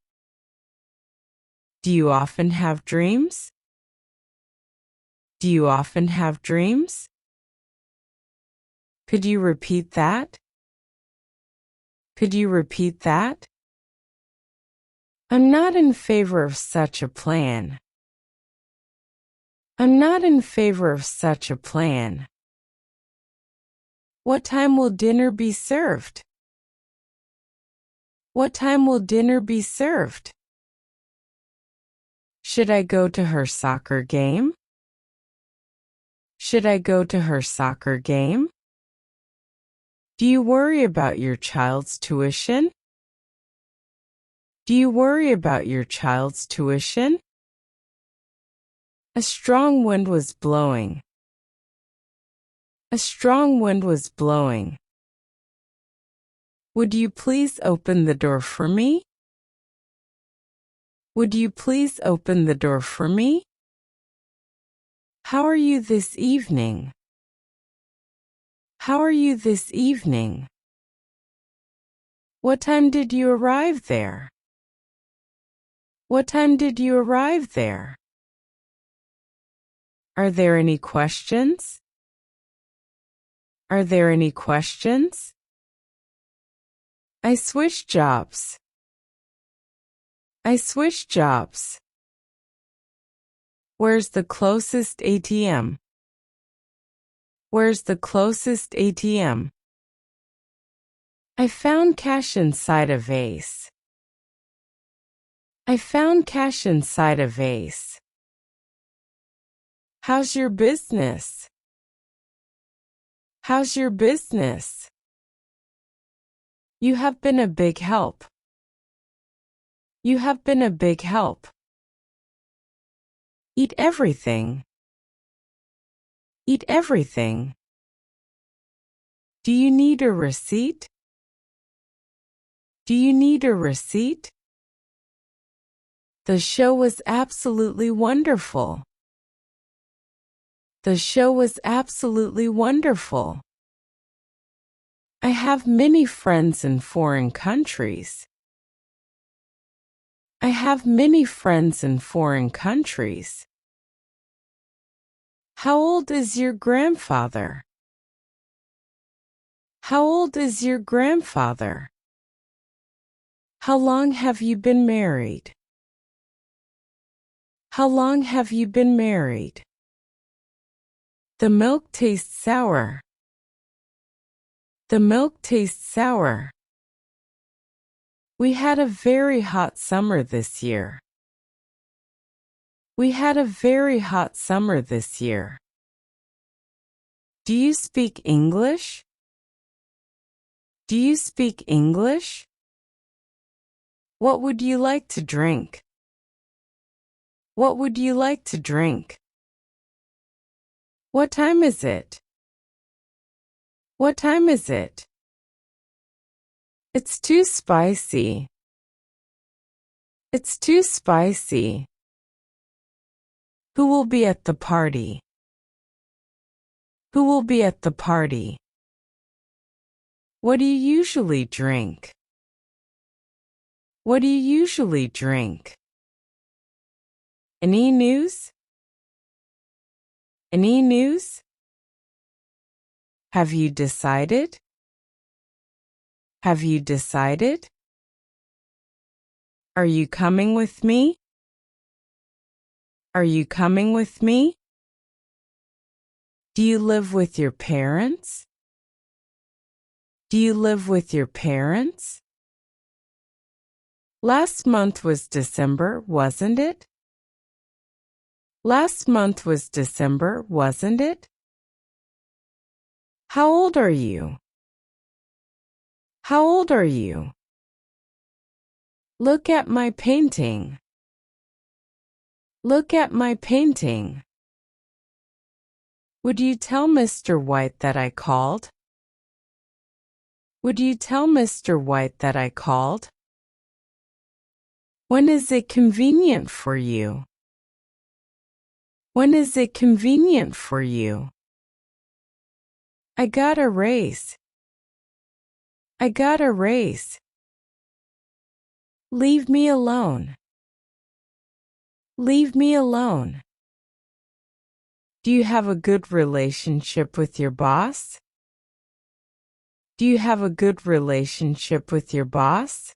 Do you often have dreams? Do you often have dreams? Could you repeat that? Could you repeat that? I'm not in favor of such a plan. I'm not in favor of such a plan. What time will dinner be served? What time will dinner be served? Should I go to her soccer game? Should I go to her soccer game? Do you worry about your child's tuition? Do you worry about your child's tuition? A strong wind was blowing. A strong wind was blowing. Would you please open the door for me? Would you please open the door for me? How are you this evening? How are you this evening? What time did you arrive there? What time did you arrive there? Are there any questions? Are there any questions? I switched jobs. I switched jobs. Where's the closest ATM? Where's the closest ATM? I found cash inside a vase. I found cash inside a vase. How's your business? How's your business? You have been a big help. You have been a big help. Eat everything. Eat everything. Do you need a receipt? Do you need a receipt? The show was absolutely wonderful. The show was absolutely wonderful. I have many friends in foreign countries. I have many friends in foreign countries. How old is your grandfather? How old is your grandfather? How long have you been married? How long have you been married? The milk tastes sour. The milk tastes sour. We had a very hot summer this year. We had a very hot summer this year. Do you speak English? Do you speak English? What would you like to drink? What would you like to drink? What time is it? What time is it? It's too spicy. It's too spicy. Who will be at the party? Who will be at the party? What do you usually drink? What do you usually drink? Any news? Any news? Have you decided? Have you decided? Are you coming with me? Are you coming with me? Do you live with your parents? Do you live with your parents? Last month was December, wasn't it? Last month was December, wasn't it? How old are you? How old are you? Look at my painting. Look at my painting. Would you tell Mr. White that I called? Would you tell Mr. White that I called? When is it convenient for you? When is it convenient for you? I got a raise. I got a raise. Leave me alone. Leave me alone. Do you have a good relationship with your boss? Do you have a good relationship with your boss?